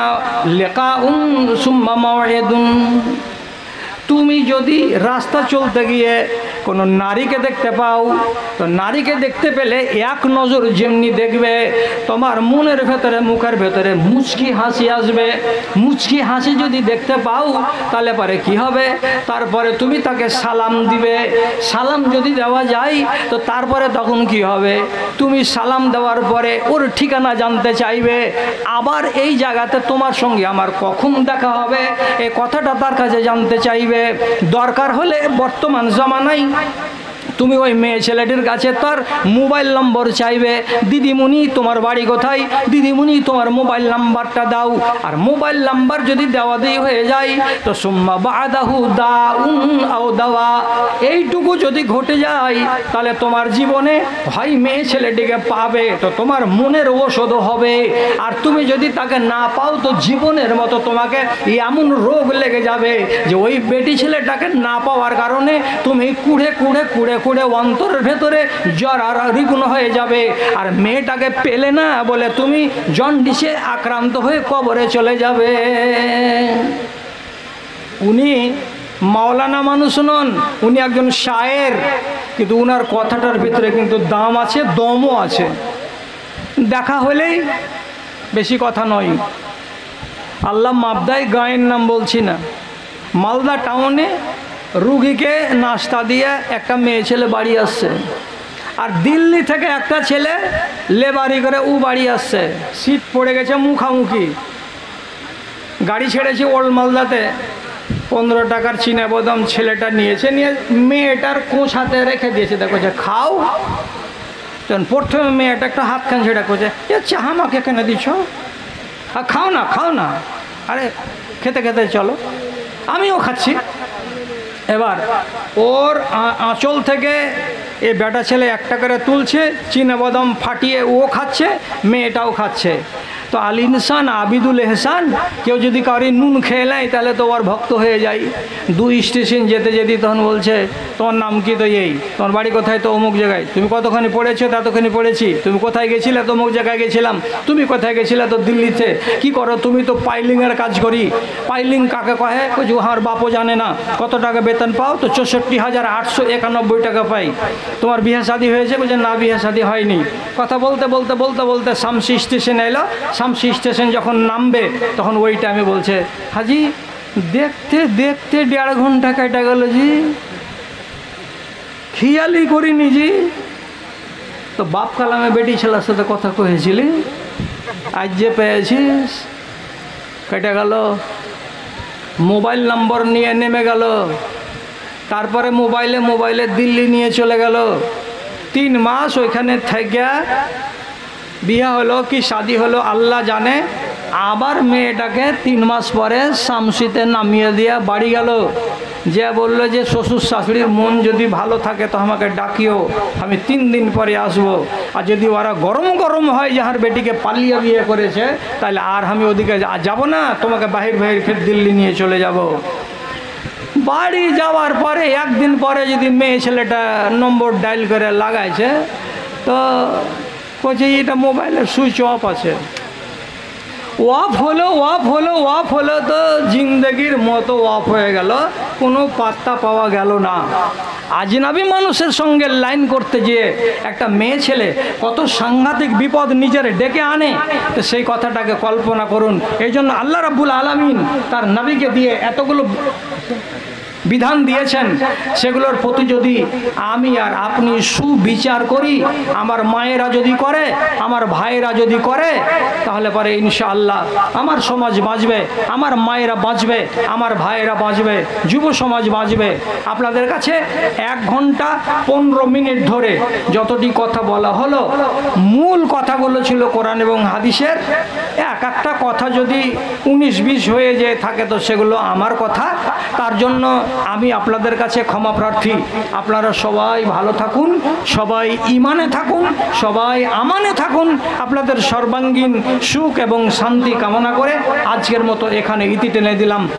লিকাউন সুম্মা মাওইদুন। তুমি যদি রাস্তা চলতে গিয়ে কোনো নারীকে দেখতে পাও, তো নারীকে দেখতে পেলে এক নজর যেমনি দেখবে, তোমার মনের ভেতরে মুখের ভেতরে মুচকি হাসি আসবে। মুচকি হাসি যদি দেখতে পাও তাহলে পরে কি হবে, তারপরে তুমি তাকে সালাম দিবে। সালাম যদি দেওয়া যায় তো তারপরে তখন কি হবে, তুমি সালাম দেওয়ার পরে ওর ঠিকানা জানতে চাইবে, আবার এই জায়গাতে তোমার সঙ্গে আমার কখন দেখা হবে এই কথাটা তার কাছে জানতে চাইবে। দরকার হলে বর্তমান জামানায় তুমি ওই মেয়ে ছেলেটির কাছে তার মোবাইল নম্বর চাইবে, দিদিমণি তোমার বাড়ি কোথায়, দিদিমণি তোমার মোবাইল নাম্বারটা দাও। আর মোবাইল নাম্বার যদি দেওয়া দিয়ে হয়ে যায় তো সুম্মা বাদাহু দাউন আও দাওয়া, এইটুকু যদি ঘটে যায় তাহলে তোমার জীবনে হয় মেয়ে ছেলেটিকে পাবে তো তোমার মনের ওষুধ হবে। আর তুমি যদি তাকে না পাও তো জীবনের মতো তোমাকে এমন রোগ লেগে যাবে যে ওই বেটি ছেলেটাকে না পাওয়ার কারণে তুমি কুড়ে কুড়ে কুড়ে কুড়ে অন্তরের ভেতরে জ্বর আর রিগুণ হয়ে যাবে। আর মেয়েটাকে পেলে না বলে তুমি জন্ডিসে আক্রান্ত হয়ে কবরে চলে যাবে। উনি মাওলানা মানুষ নন, উনি একজন শায়ের, কিন্তু উনার কথাটার ভিতরে কিন্তু দাম আছে, দমও আছে। দেখা হলেই বেশি কথা নয়। আল্লাহ মাবদায় গায়ের নাম বলছি না, মালদা টাউনে রুগীকে নাস্তা দিয়ে একটা মেয়ে ছেলে বাড়ি আসছে, আর দিল্লি থেকে একটা ছেলে লেবারি করে ও বাড়ি আসছে। সিট পড়ে গেছে মুখামুখি, গাড়ি ছেড়েছে ওল্ড মালদাতে। 15 টাকার চিনে বাদাম ছেলেটা নিয়েছে, নিয়ে মেয়েটার কোচ হাতে রেখে দিয়েছে, দেখো যে খাও। তখন প্রথমে মেয়েটা একটা হাতখান ছেড়ে করছে, চা আমাকে কেন দিচ্ছ, খাও না খাও না, আরে খেতে খেতে চলো, আমিও খাচ্ছি। এবার ওর আঁচল থেকে এ বেটা ছেলে একটা করে তুলছে, চিনে বাদাম ফাটিয়ে ও খাচ্ছে, মেয়েটাও খাচ্ছে। তো আল ইনসান আবিদুল এহসান, কেউ যদি কারি নুন খেয়ে নেয় তাহলে তো ওর ভক্ত হয়ে যায়। 2 স্টেশন যেতে যেতে তখন বলছে, তোমার নাম কি? তো এই, তোমার বাড়ি কোথায়? তো অমুক জায়গায়। তুমি কতখানি পড়েছো? ততখানি পড়েছি। তুমি কোথায় গেছিলে? তো অমুক জায়গায় গেছিলাম। তুমি কোথায় গেছিলে? তো দিল্লিতে। কি করো তুমি? তো পাইলিংয়ের কাজ করি। পাইলিং কাকে কহে? যে আমার বাপও জানে না। কত টাকা বেতন পাও? তো 64,891 টাকা পাই। তোমার বিয়ে শাদী হয়েছে? বলছে না, বিয়ে শাদী হয়নি। কথা বলতে বলতে বলতে বলতে শামসি স্টেশন এলো। শামসি স্টেশন যখন নামবে তখন ওই টাইমে বলছে, হাজি দেখতে দেখতে 1.5 ঘন্টা কেটে গেল জি। খেয়ালই করিনি জি। তো বাপ কালামে বেটি ছেলের সাথে কথা কয়েছিলি, আজ যে পেয়েছিস কেটে গেল। মোবাইল নম্বর নিয়ে নেমে গেল, তারপরে মোবাইলে দিল্লি নিয়ে চলে গেল। 3 মাস ওইখানে থেকে বিয়ে হলো কি শাদি হলো আল্লাহ জানে। আবার মেয়েটাকে 3 মাস পরে শামসিতে নামিয়ে দিয়ে বাড়ি গেল। যে বললো যে শ্বশুর শাশুড়ির মন যদি ভালো থাকে তো আমাকে ডাকিও, আমি 3 দিন পরে আসবো। আর যদি ওরা গরম হয় যাহার বেটিকে পালিয়ে বিয়ে করেছে, তাহলে আর আমি ওদিকে যাব না, তোমাকে বাহির ফের দিল্লি নিয়ে চলে যাব। বাড়ি যাওয়ার পরে 1 দিন পরে যদি মেয়ে ছেলেটা নম্বর ডায়াল করে লাগাইছে, তো বলছে এটা মোবাইলের সুইচ অফ আছে। অফ হলো তো জিন্দগির মতো অফ হয়ে গেল, কোনো পাত্তা পাওয়া গেল না। আজনাবি মানুষের সঙ্গে লাইন করতে গিয়ে একটা মেয়ে ছেলে কত সাংঘাতিক বিপদ নিজের ডেকে আনে, তো সেই কথাটাকে কল্পনা করুন। এই জন্য আল্লাহ রাব্বুল আলামিন তার নবীকে দিয়ে এতগুলো বিধান দিয়েছেন, সেগুলোর প্রতি যদি আমি আর আপনি সুবিচার করি, আমার মায়েরা যদি করে, আমার ভাইয়েরা যদি করে, তাহলে পরে ইনশাআল্লাহ আমার সমাজ বাঁচবে, আমার মায়েরা বাঁচবে, আমার ভাইয়েরা বাঁচবে, যুব সমাজ বাঁচবে। আপনাদের কাছে 1 ঘন্টা 15 মিনিট ধরে যতটি কথা বলা হলো, মূল কথাগুলো ছিল কোরআন এবং হাদিসের। একটা কথা যদি 19-20 হয়ে যেয়ে থাকে তো সেগুলো আমার কথা। তার জন্য আমি আপনাদের কাছে ক্ষমা প্রার্থী। আপনারা সবাই ভালো থাকুন, সবাই ইমানে থাকুন, সবাই আমানে থাকুন। আপনাদের সর্বাঙ্গীন সুখ এবং শান্তি কামনা করে আজকের মতো এখানে ইতি টেনে দিলাম।